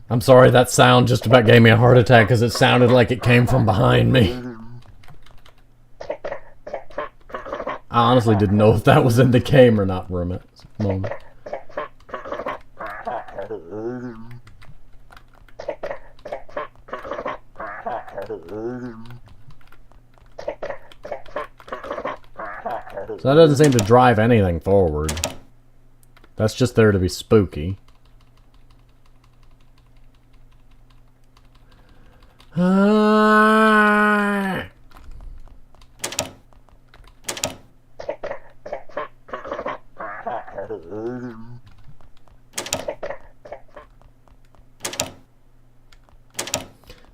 I'm sorry, that sound just about gave me a heart attack because it sounded like it came from behind me. I honestly didn't know if that was in the game or not for a moment. So that doesn't seem to drive anything forward. That's just there to be spooky.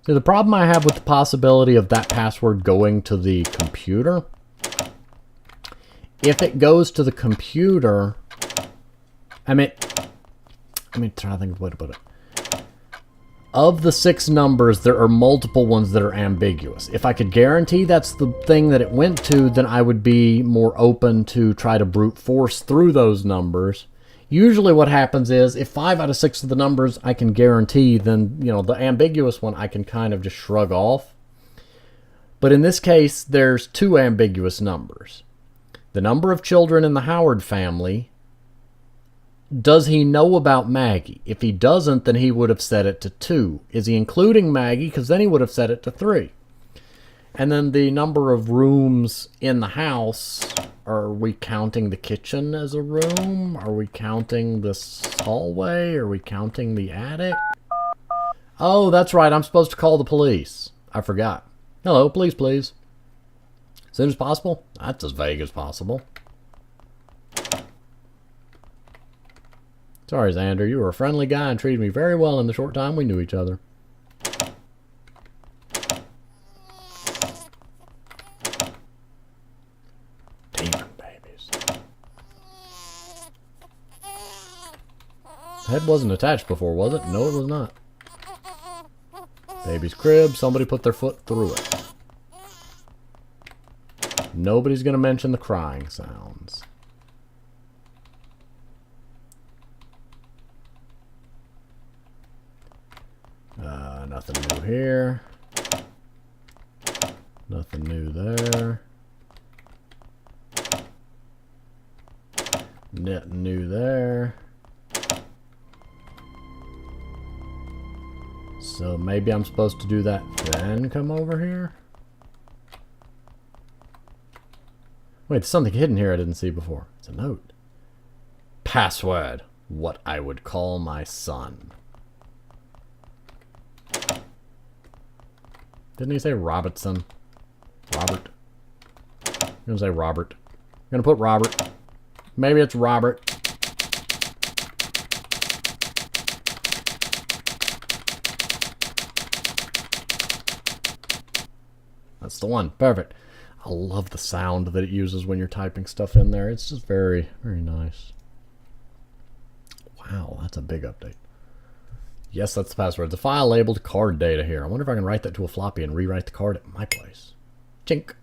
See, the problem I have with the possibility of that password going to the computer, if it goes to the computer, let me try to think of a way to put it. Of the 6 numbers, there are multiple ones that are ambiguous. If I could guarantee that's the thing that it went to, then I would be more open to try to brute force through those numbers. Usually what happens is, if 5 out of 6 of the numbers I can guarantee, then, you know, the ambiguous one I can kind of just shrug off. But in this case, there's 2 ambiguous numbers. The number of children in the Howard family. Does he know about Maggie? If he doesn't, then he would have set it to 2. Is he including Maggie? Because then he would have set it to 3. And then the number of rooms in the house. Are we counting the kitchen as a room? Are we counting this hallway? Are we counting the attic? Oh, that's right. I'm supposed to call the police. I forgot. Hello, police, please. As soon as possible? That's as vague as possible. Sorry, Xander. You were a friendly guy and treated me very well in the short time we knew each other. Demon babies. Head wasn't attached before, was it? No, it was not. Baby's crib. Somebody put their foot through it. Nobody's going to mention the crying sounds. Nothing new here. Nothing new there. Nothing new there. So maybe I'm supposed to do that then come over here? Wait, there's something hidden here I didn't see before. It's a note. Password. What I would call my son. Didn't he say Robertson? Robert. I'm going to say Robert. I'm going to put Robert. Maybe it's Robert. That's the one. Perfect. I love the sound that it uses when you're typing stuff in there. It's just very, very nice. Wow, that's a big update. Yes, that's the password. The file labeled card data here. I wonder if I can write that to a floppy and rewrite the card at my place. Chink.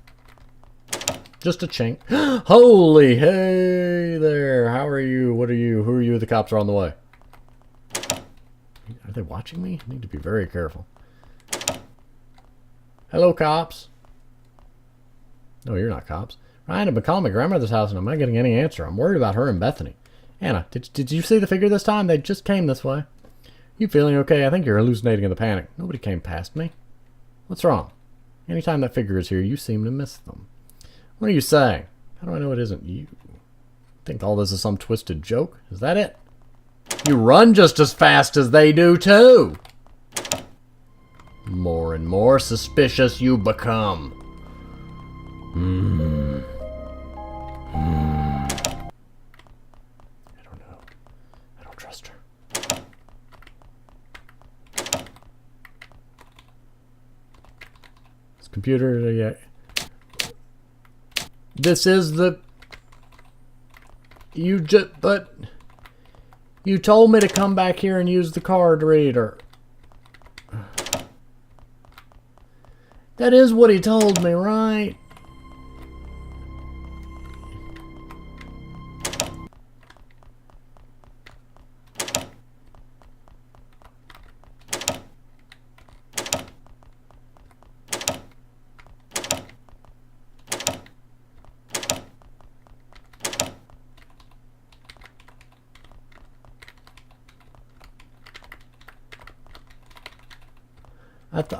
Just a chink. Holy hey there. How are you? What are you? Who are you? The cops are on the way. Are they watching me? I need to be very careful. Hello, cops. No, you're not cops. Ryan, I've been calling my grandmother's house and I'm not getting any answer. I'm worried about her and Bethany. Anna, did you see the figure this time? They just came this way. You feeling okay? I think you're hallucinating in the panic. Nobody came past me. What's wrong? Anytime that figure is here, you seem to miss them. What are you saying? How do I know it isn't you? Think all this is some twisted joke? Is that it? You run just as fast as they do, too. More and more suspicious you become. I don't know. I don't trust her. This computer, yeah. This is the... But... You told me to come back here and use the card reader. That is what he told me, right?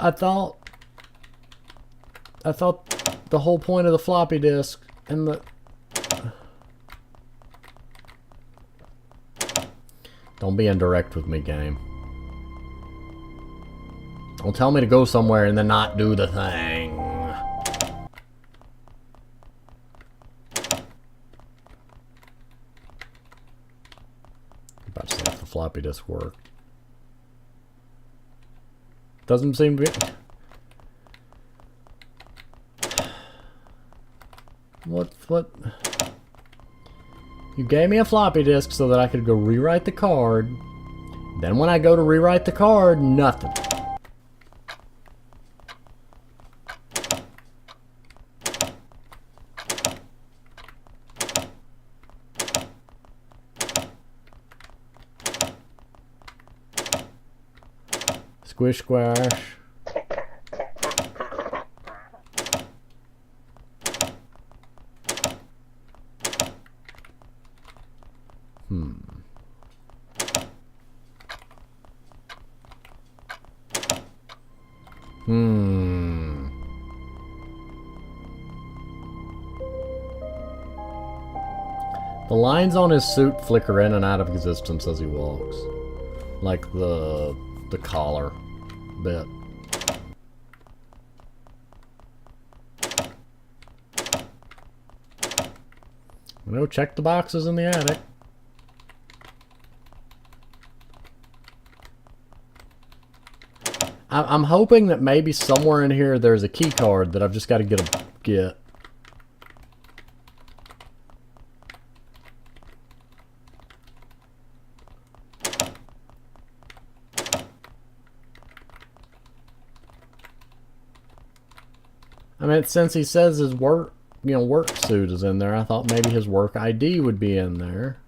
I thought the whole point of the floppy disk and the... Don't be indirect with me, game. Don't tell me to go somewhere and then not do the thing. I'm about to see if the floppy disk worked. Doesn't seem to be... What? You gave me a floppy disk so that I could go rewrite the card. Then when I go to rewrite the card, nothing. Squish squash. The lines on his suit flicker in and out of existence as he walks. Like the collar bit. I'm gonna go check the boxes in the attic. I'm hoping that maybe somewhere in here there's a key card that I've just got to get. I mean, since he says his work suit is in there, I thought maybe his work ID would be in there.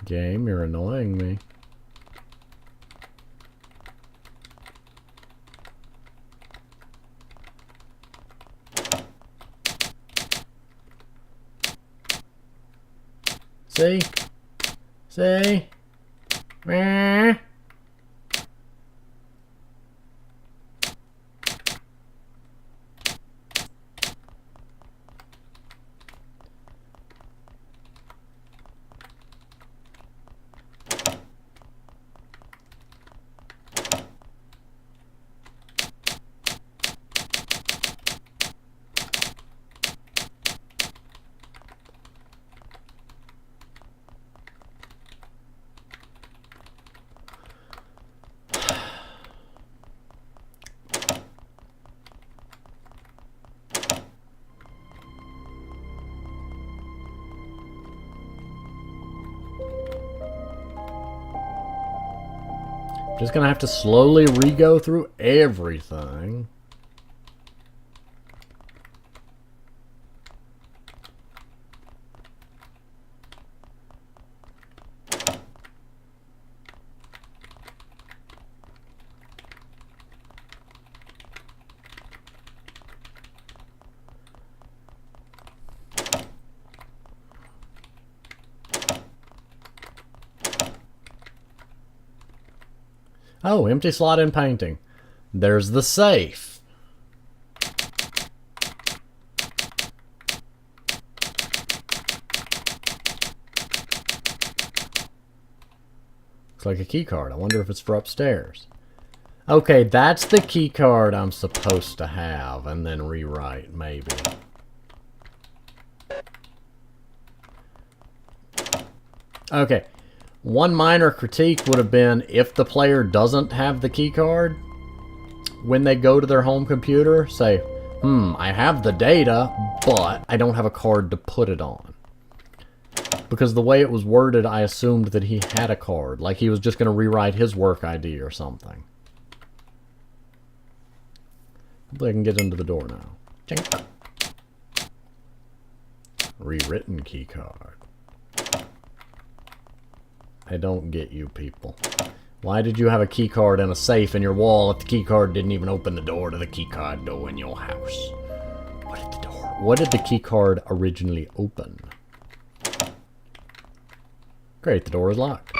Game, you're annoying me. See? See? Meh. Just gonna have to slowly re-go through everything. Oh, empty slot in painting. There's the safe. Looks like a key card. I wonder if it's for upstairs. Okay, that's the key card I'm supposed to have and then rewrite, maybe. Okay. One minor critique would have been if the player doesn't have the key card, when they go to their home computer, say, I have the data, but I don't have a card to put it on. Because the way it was worded, I assumed that he had a card, like he was just going to rewrite his work ID or something. Hopefully I can get into the door now. Chink. Rewritten key card. I don't get you people. Why did you have a key card and a safe in your wall if the key card didn't even open the door to the key card door in your house? What did the key card originally open? Great, the door is locked.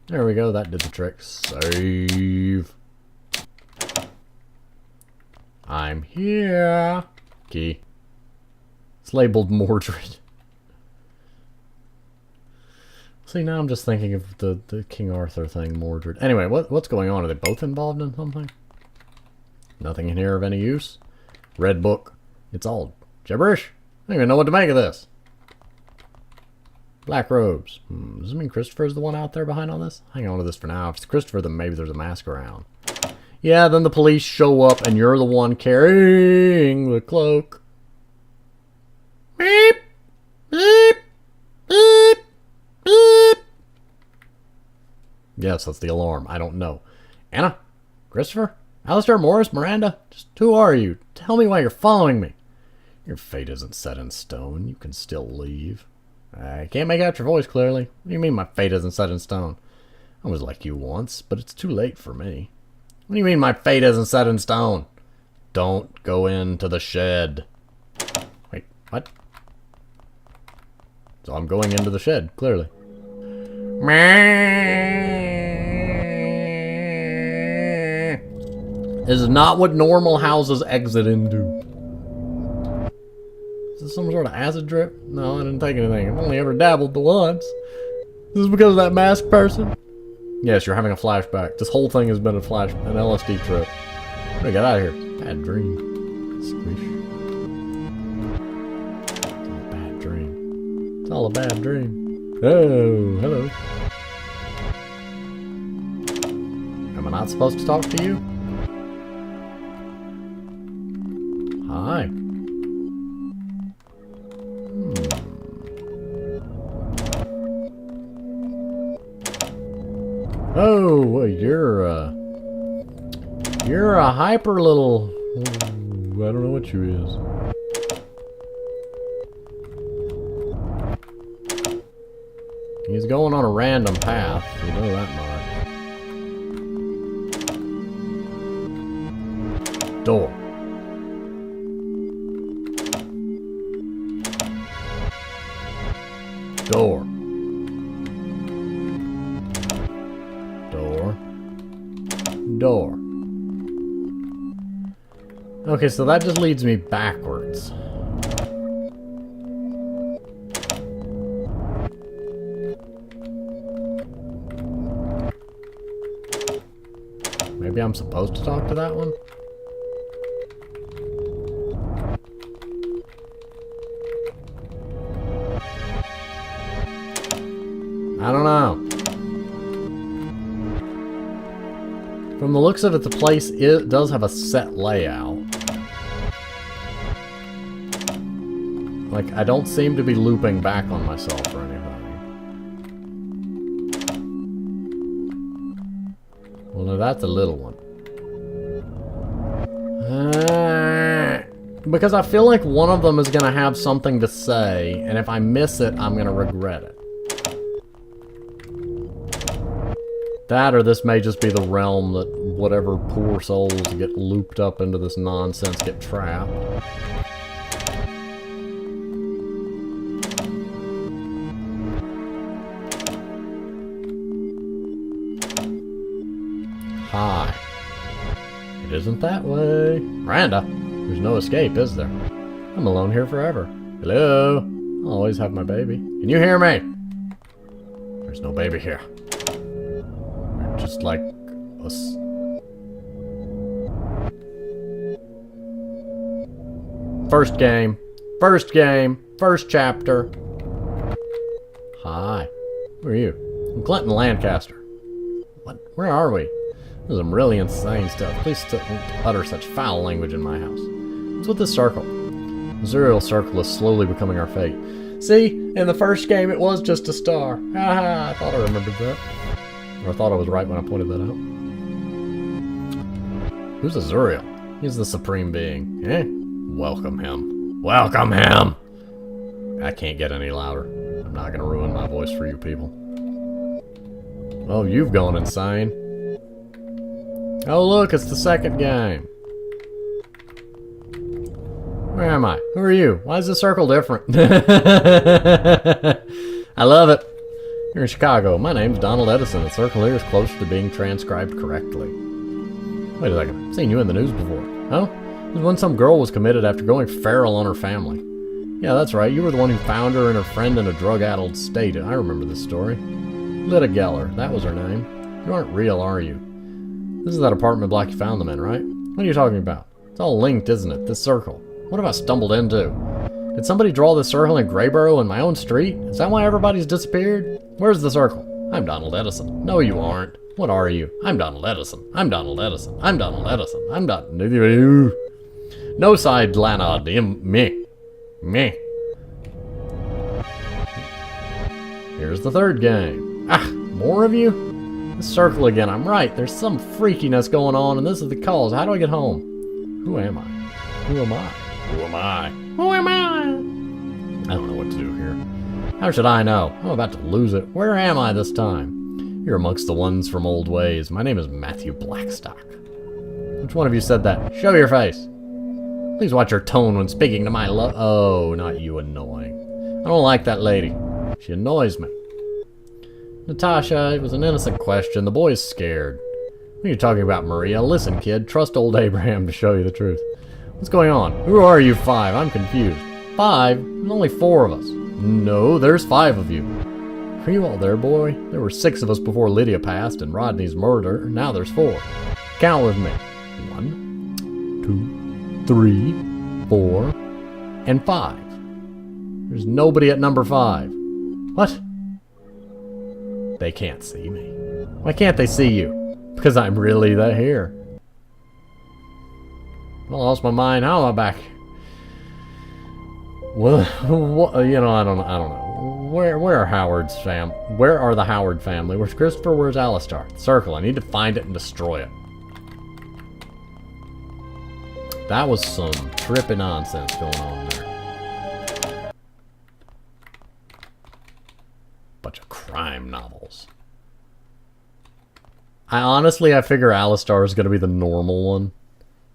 There we go, that did the trick. Save. I'm here. Key. It's labeled Mordred. See, now I'm just thinking of the King Arthur thing, Mordred. Anyway, what's going on? Are they both involved in something? Nothing in here of any use. Red book. It's all gibberish. I don't even know what to make of this. Black robes. Does it mean Christopher's the one out there behind all this? Hang on to this for now. If it's Christopher, then maybe there's a mask around. Yeah, then the police show up and you're the one carrying the cloak. Beep! Beep! Beep! Beep! Yes, that's the alarm. I don't know. Anna? Christopher? Alistair? Morris? Miranda? Just who are you? Tell me why you're following me. Your fate isn't set in stone. You can still leave. I can't make out your voice clearly. What do you mean my fate isn't set in stone? I was like you once, but it's too late for me. What do you mean my fate isn't set in stone? Don't go into the shed. Wait, what? So I'm going into the shed, clearly. This is not what normal houses exit into. Is this some sort of acid drip? No, I didn't take anything. I've only ever dabbled once. This is because of that masked person? Yes, you're having a flashback. This whole thing has been an LSD trip. I'm gonna get out of here. Bad dream. Squish. It's all a bad dream. It's all a bad dream. Oh, hello. Am I not supposed to talk to you? Hi. Oh, well, you're a hyper little... Ooh, I don't know what you is. He's going on a random path. You know that much. Door. Door. Door. Door. Okay, so that just leads me backwards. Maybe I'm supposed to talk to that one? I don't know. From the looks of it, the place does have a set layout. Like, I don't seem to be looping back on myself or anything. Well, that's a little one. Because I feel like one of them is going to have something to say, and if I miss it, I'm going to regret it. That, or this may just be the realm that whatever poor souls get looped up into this nonsense get trapped. Hi. It isn't that way. Miranda, there's no escape, is there? I'm alone here forever. Hello? I'll always have my baby. Can you hear me? There's no baby here. We're just like us. First game. First game. First chapter. Hi. Who are you? I'm Clinton Lancaster. What? Where are we? This is some really insane stuff. Please don't utter such foul language in my house. What's with this circle? The Azureal circle is slowly becoming our fate. See? In the first game, it was just a star. Haha, I thought I remembered that. Or I thought I was right when I pointed that out. Who's Azureal? He's the supreme being. Eh? Welcome him. Welcome him! I can't get any louder. I'm not gonna ruin my voice for you people. Oh, you've gone insane. Oh look, it's the second game. Where am I? Who are you? Why is the circle different? I love it. You're in Chicago. My name's Donald Edison. The circle here is closer to being transcribed correctly. Wait a second. I've seen you in the news before. Huh? It was when some girl was committed after going feral on her family. Yeah, that's right. You were the one who found her and her friend in a drug-addled state. I remember this story. Lydia Geller. That was her name. You aren't real, are you? This is that apartment block you found them in, right? What are you talking about? It's all linked, isn't it? This circle. What have I stumbled into? Did somebody draw this circle in Greyboro in my own street? Is that why everybody's disappeared? Where's the circle? I'm Donald Edison. No, you aren't. What are you? I'm Donald Edison. I'm Donald Edison. I'm Donald Edison. I'm Donald... No side, Lana. Me. Me. Here's the third game. Ah, more of you? This circle again. I'm right. There's some freakiness going on, and this is the cause. How do I get home? Who am I? Who am I? Who am I? Who am I? I don't know what to do here. How should I know? I'm about to lose it. Where am I this time? You're amongst the ones from old ways. My name is Matthew Blackstock. Which one of you said that? Show your face. Please watch your tone when speaking to my love. Oh, not you annoying. I don't like that lady. She annoys me. Natasha, it was an innocent question. The boy is scared. What are you talking about, Maria? Listen, kid. Trust old Abraham to show you the truth. What's going on? Who are you five? I'm confused. Five? There's only four of us. No, there's five of you. Are you all there, boy? There were six of us before Lydia passed and Rodney's murder. Now there's four. Count with me. 1, 2, 3, 4, and 5. There's nobody at number 5. What? They can't see me. Why can't they see you? Because I'm really here. I lost my mind. How am I back? Well, you know, I don't know. Where are Howard's fam? Where are the Howard family? Where's Christopher? Where's Alistar? The circle. I need to find it and destroy it. That was some trippy nonsense going on there. Bunch of crime novels. I figure Alistar is going to be the normal one.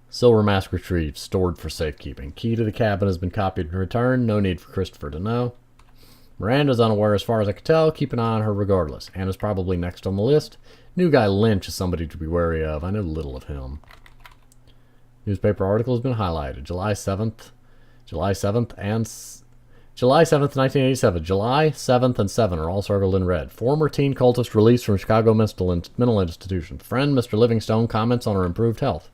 Silver mask retrieved, stored for safekeeping. Key to the cabin has been copied and returned. No need for Christopher to know. Miranda's unaware as far as I can tell. Keep an eye on her regardless. Anna's probably next on the list. New guy Lynch is somebody to be wary of. I know little of him. Newspaper article has been highlighted. July 7th, 1987. July 7th and 7 are all circled in red. Former teen cultist released from Chicago mental institution. Friend Mr. Livingstone comments on her improved health.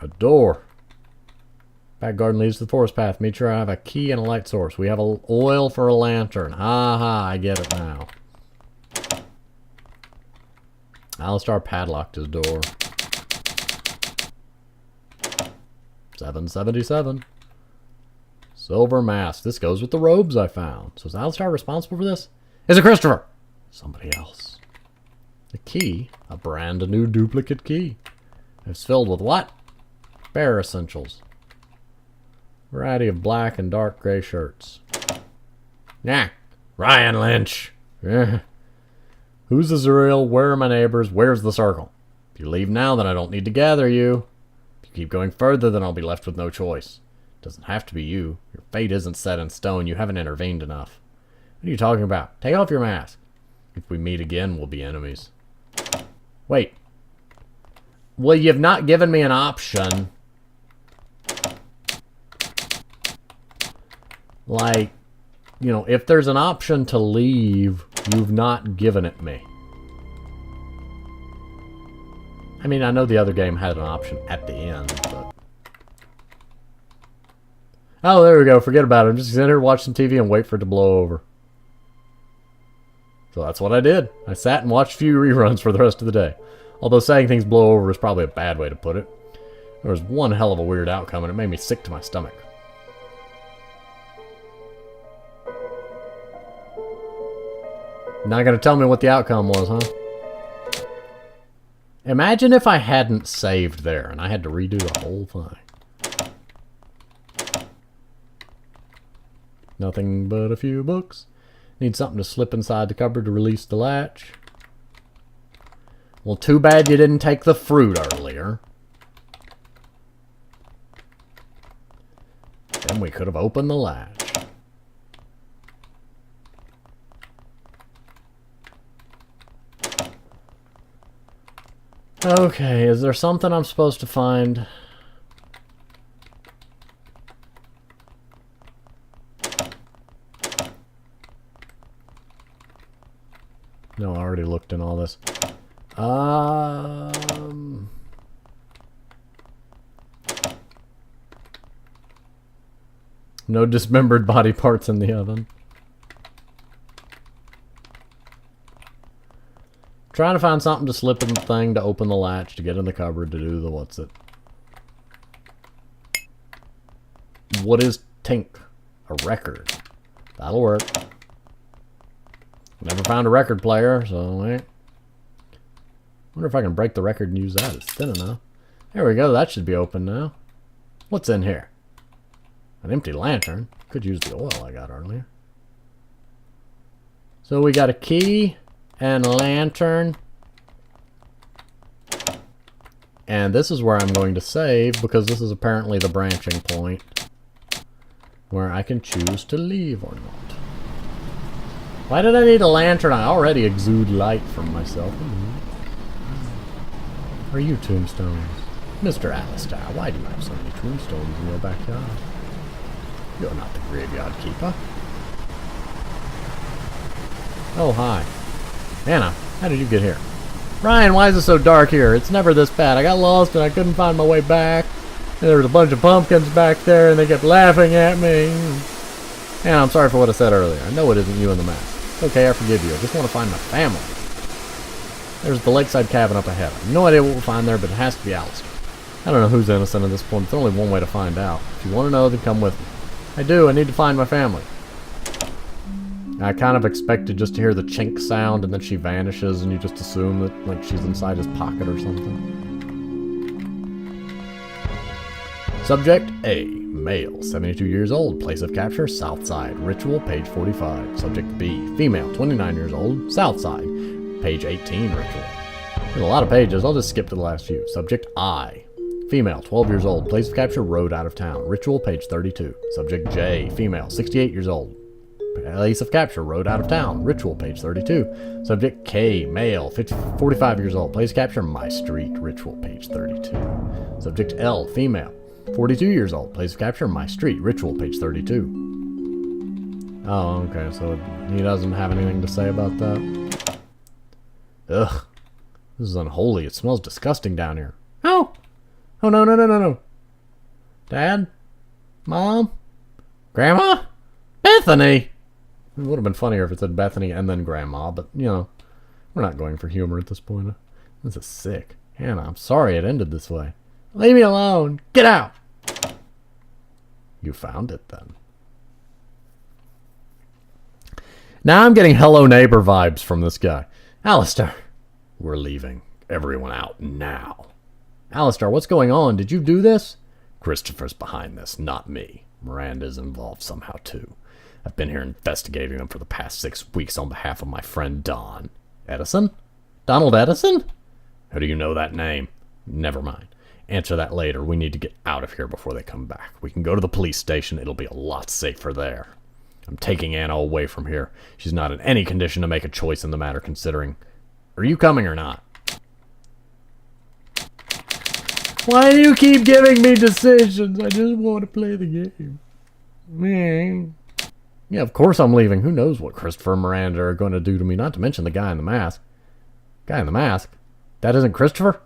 A door. Back garden leads to the forest path. Meet sure I have a key and a light source. We have oil for a lantern. Ha ha, I get it now. Alistar padlocked his door. 777. Silver mask. This goes with the robes I found. So is Alistar responsible for this? Is it Christopher? Somebody else. A key? A brand new duplicate key. It's filled with what? Bear essentials. Variety of black and dark gray shirts. Nah. Ryan Lynch. Yeah. Who's Azureal? Where are my neighbors? Where's the circle? If you leave now, then I don't need to gather you. If you keep going further, then I'll be left with no choice. It doesn't have to be you. Your fate isn't set in stone. You haven't intervened enough. What are you talking about? Take off your mask. If we meet again, we'll be enemies. Wait. Well, you've not given me an option. Like, you know, if there's an option to leave, you've not given it me. I mean, I know the other game had an option at the end, but... Oh, there we go. Forget about it. I'm just sitting here, watch some TV, and wait for it to blow over. So that's what I did. I sat and watched a few reruns for the rest of the day. Although saying things blow over is probably a bad way to put it. There was one hell of a weird outcome, and it made me sick to my stomach. Not gonna tell me what the outcome was, huh? Imagine if I hadn't saved there, and I had to redo the whole thing. Nothing but a few books. Need something to slip inside the cupboard to release the latch. Well, too bad you didn't take the fruit earlier. Then we could have opened the latch. Okay, is there something I'm supposed to find? No, I already looked in all this. No dismembered body parts in the oven. Trying to find something to slip in the thing to open the latch to get in the cupboard to do the what's it. What is Tink? A record. That'll work. Never found a record player, so eh. Wonder if I can break the record and use that. It's thin enough. There we go. That should be open now. What's in here? An empty lantern. Could use the oil I got earlier. So we got a key and a lantern. And this is where I'm going to save, because this is apparently the branching point where I can choose to leave or not. Why did I need a lantern? I already exude light from myself. Are you tombstones? Mr. Alistair, why do you have so many tombstones in your backyard? You're not the graveyard keeper. Oh, hi. Anna, how did you get here? Ryan, why is it so dark here? It's never this bad. I got lost and I couldn't find my way back. And there was a bunch of pumpkins back there and they kept laughing at me. Anna, I'm sorry for what I said earlier. I know it isn't you in the mask. It's okay, I forgive you. I just want to find my family. There's the lakeside cabin up ahead. I have no idea what we'll find there, but it has to be Alistair. I don't know who's innocent at this point. There's only one way to find out. If you want to know, then come with me. I do. I need to find my family. I kind of expected just to hear the chink sound and then she vanishes and you just assume that like she's inside his pocket or something. Subject A. Male, 72 years old, place of capture, South Side, ritual, page 45. Subject B. Female, 29 years old, South Side, page 18, ritual. There's a lot of pages, I'll just skip to the last few. Subject I. Female, 12 years old, place of capture, road out of town, ritual, page 32. Subject J. Female, 68 years old, place of capture, road out of town, ritual, page 32. Subject K. Male, 45 years old, place of capture, my street, ritual, page 32. Subject L. Female, 42 years old, place of capture, my street, ritual, page 32. Oh, okay, so he doesn't have anything to say about that. Ugh. This is unholy. It smells disgusting down here. Oh! Oh, no, no, no, no, no. Dad? Mom? Grandma? Bethany! It would have been funnier if it said Bethany and then Grandma, but, you know, we're not going for humor at this point. This is sick. Hannah, I'm sorry it ended this way. Leave me alone! Get out! You found it, then. Now I'm getting Hello Neighbor vibes from this guy. Alistair, We're leaving. Everyone out now. Alistair, what's going on? Did you do this? Christopher's behind this, not me. Miranda's involved somehow, too. I've been here investigating them for the past 6 weeks on behalf of my friend Don. Edison? Donald Edison? How do you know that name? Never mind. Answer that later. We need to get out of here before they come back. We can go to the police station. It'll be a lot safer there. I'm taking Anna away from here. She's not in any condition to make a choice in the matter, considering... Are you coming or not? Why do you keep giving me decisions? I just want to play the game. Man. Yeah, of course I'm leaving. Who knows what Christopher and Miranda are going to do to me, not to mention the guy in the mask. Guy in the mask? That isn't Christopher?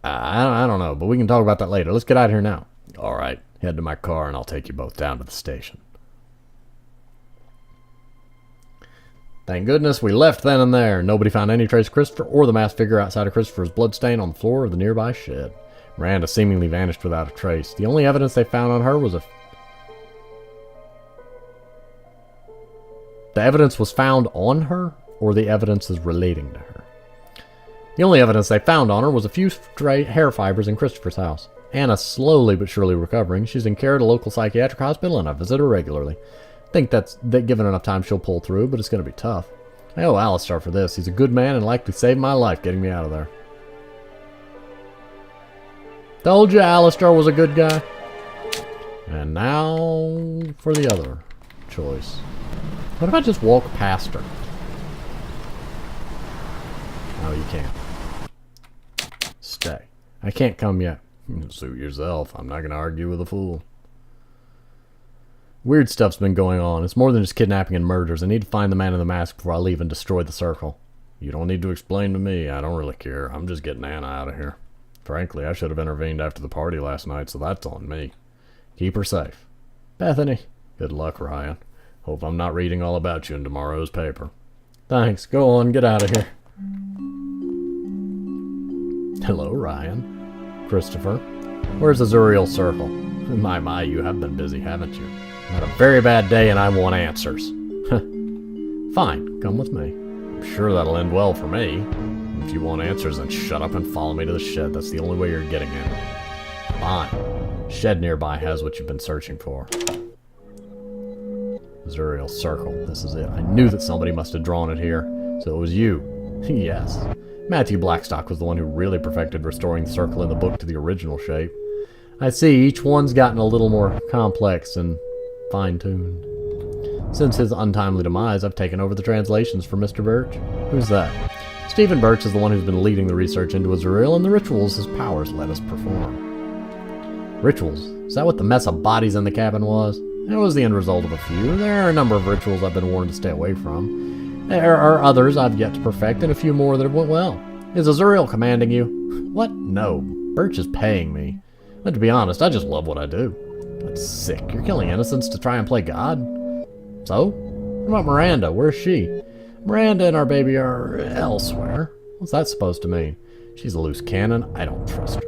I don't know, but we can talk about that later. Let's get out of here now. All right, head to my car and I'll take you both down to the station. Thank goodness we left then and there. Nobody found any trace of Christopher or the masked figure outside of Christopher's bloodstain on the floor of the nearby shed. Miranda seemingly vanished without a trace. The only evidence they found on her was The evidence was found on her, or the evidence is relating to her? The only evidence they found on her was a few stray hair fibers in Christopher's house. Anna's slowly but surely recovering. She's in care at a local psychiatric hospital, and I visit her regularly. I think that given enough time she'll pull through, but it's going to be tough. I owe Alistair for this. He's a good man and likely saved my life getting me out of there. Told you Alistair was a good guy. And now for the other choice. What if I just walk past her? No, you can't. Stay. I can't come yet. Suit yourself. I'm not going to argue with a fool. Weird stuff's been going on. It's more than just kidnapping and murders. I need to find the man in the mask before I leave and destroy the circle. You don't need to explain to me. I don't really care. I'm just getting Anna out of here. Frankly, I should have intervened after the party last night, so that's on me. Keep her safe. Bethany. Good luck, Ryan. Hope I'm not reading all about you in tomorrow's paper. Thanks. Go on. Get out of here. Hello, Ryan. Christopher. Where's Azureal Circle? My, you have been busy, haven't you? Had a very bad day and I want answers. Fine. Come with me. I'm sure that'll end well for me. If you want answers, then shut up and follow me to the shed. That's the only way you're getting in. Fine. Shed nearby has what you've been searching for. Azureal Circle. This is it. I knew that somebody must have drawn it here. So it was you. Yes. Matthew Blackstock was the one who really perfected restoring the circle in the book to the original shape. I see each one's gotten a little more complex and fine-tuned. Since his untimely demise, I've taken over the translations for Mr. Birch. Who's that? Stephen Birch is the one who's been leading the research into Azureal and the rituals his powers let us perform. Rituals? Is that what the mess of bodies in the cabin was? It was the end result of a few. There are a number of rituals I've been warned to stay away from. There are others I've yet to perfect, and a few more that have went well. Is Azureal commanding you? What? No. Birch is paying me. But to be honest, I just love what I do. That's sick. You're killing innocents to try and play God? So? What about Miranda? Where's she? Miranda and our baby are elsewhere. What's that supposed to mean? She's a loose cannon. I don't trust her.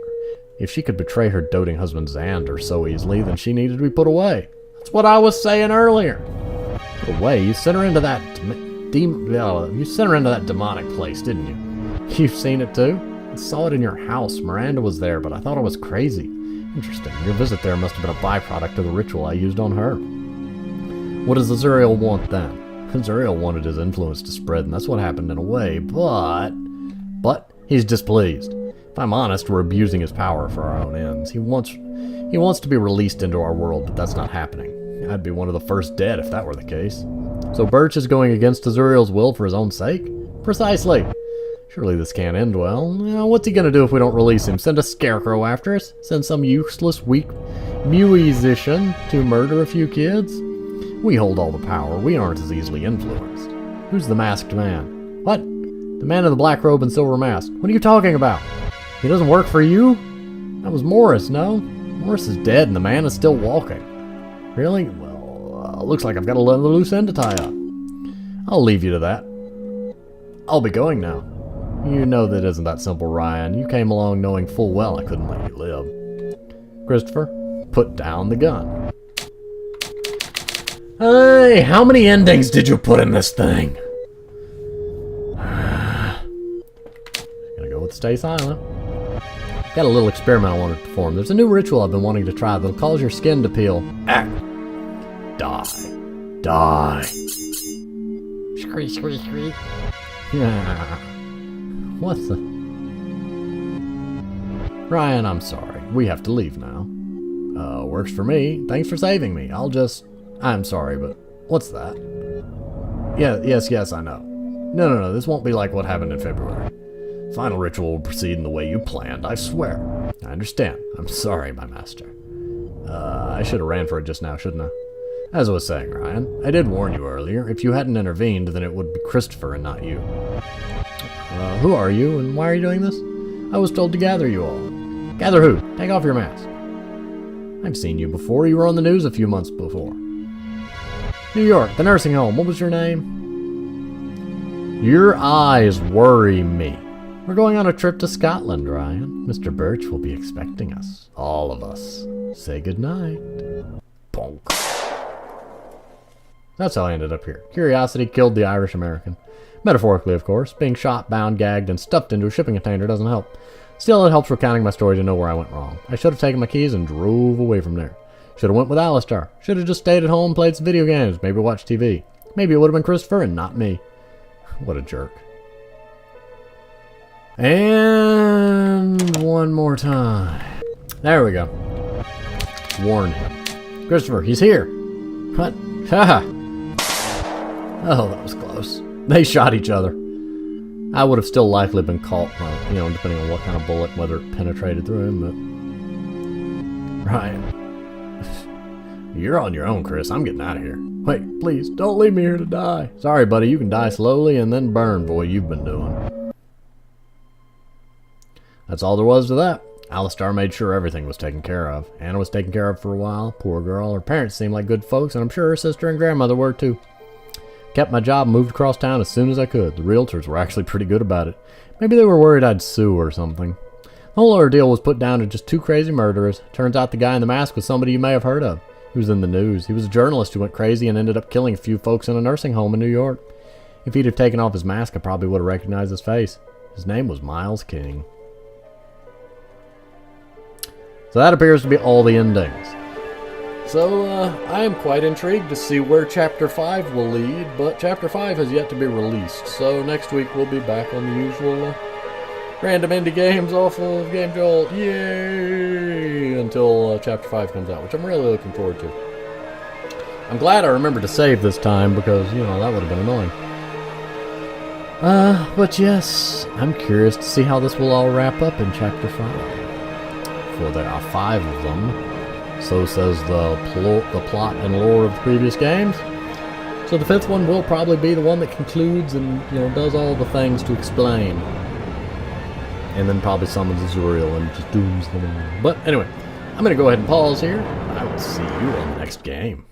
If she could betray her doting husband Xander so easily, then she needed to be put away. That's what I was saying earlier. Put away? You sent her into that demonic place, didn't you? You've seen it too? I saw it in your house. Miranda was there, but I thought I was crazy. Interesting. Your visit there must have been a byproduct of the ritual I used on her. What does Azureal want then? Azureal wanted his influence to spread, and that's what happened in a way, but he's displeased. If I'm honest, we're abusing his power for our own ends. He wants to be released into our world, but that's not happening. I'd be one of the first dead if that were the case. So Birch is going against Azureal's will for his own sake? Precisely. Surely this can't end well. What's he gonna do if we don't release him? Send a scarecrow after us? Send some useless, weak musician to murder a few kids? We hold all the power. We aren't as easily influenced. Who's the masked man? What? The man in the black robe and silver mask. What are you talking about? He doesn't work for you? That was Morris, no? Morris is dead and the man is still walking. Really? Well, looks like I've got a loose end to tie up. I'll leave you to that. I'll be going now. You know that isn't that simple, Ryan. You came along knowing full well I couldn't let you live. Christopher, put down the gun. Hey, how many endings did you put in this thing? stay silent. Got a little experiment I wanted to perform. There's a new ritual I've been wanting to try that'll cause your skin to peel. Ah! Die. Die. Squeak, squeak, squeak. What the? Ryan, I'm sorry. We have to leave now. Works for me. Thanks for saving me. I'm sorry, but what's that? Yeah, yes, I know. No, this won't be like what happened in February. Final ritual will proceed in the way you planned, I swear. I understand. I'm sorry, my master. I should have ran for it just now, shouldn't I? As I was saying, Ryan, I did warn you earlier. If you hadn't intervened, then it would be Christopher and not you. Who are you, and why are you doing this? I was told to gather you all. Gather who? Take off your mask. I've seen you before. You were on the news a few months before. New York, the nursing home. What was your name? Your eyes worry me. We're going on a trip to Scotland, Ryan. Mr. Birch will be expecting us. All of us. Say goodnight. Bonk. That's how I ended up here. Curiosity killed the Irish American. Metaphorically, of course. Being shot, bound, gagged, and stuffed into a shipping container doesn't help. Still, it helps recounting my story to know where I went wrong. I should have taken my keys and drove away from there. Should have went with Alistair. Should have just stayed at home and played some video games. Maybe watched TV. Maybe it would have been Christopher and not me. What a jerk. And one more time. There we go. Warn him. Christopher, he's here. What? Haha. Oh, that was close. They shot each other. I would have still likely been caught, depending on what kind of bullet, whether it penetrated through him, but... Ryan. You're on your own, Chris. I'm getting out of here. Wait, please, don't leave me here to die. Sorry, buddy, you can die slowly and then burn for what you've been doing. That's all there was to that. Alistair made sure everything was taken care of. Anna was taken care of for a while. Poor girl. Her parents seemed like good folks, and I'm sure her sister and grandmother were too. Kept my job and moved across town as soon as I could. The realtors were actually pretty good about it. Maybe they were worried I'd sue or something. The whole ordeal was put down to just two crazy murderers. Turns out the guy in the mask was somebody you may have heard of. He was in the news. He was a journalist who went crazy and ended up killing a few folks in a nursing home in New York. If he'd have taken off his mask, I probably would have recognized his face. His name was Miles King. So that appears to be all the endings. So, I am quite intrigued to see where Chapter 5 will lead, but Chapter 5 has yet to be released, so next week we'll be back on the usual random indie games off of Game Jolt, yay, until Chapter 5 comes out, which I'm really looking forward to. I'm glad I remembered to save this time, because, that would have been annoying. But yes, I'm curious to see how this will all wrap up in Chapter 5. For there are 5 of them. So says the plot and lore of the previous games. So the 5th one will probably be the one that concludes and, does all the things to explain. And then probably summons Azureal and just dooms them all. But anyway, I'm going to go ahead and pause here. I will see you on the next game.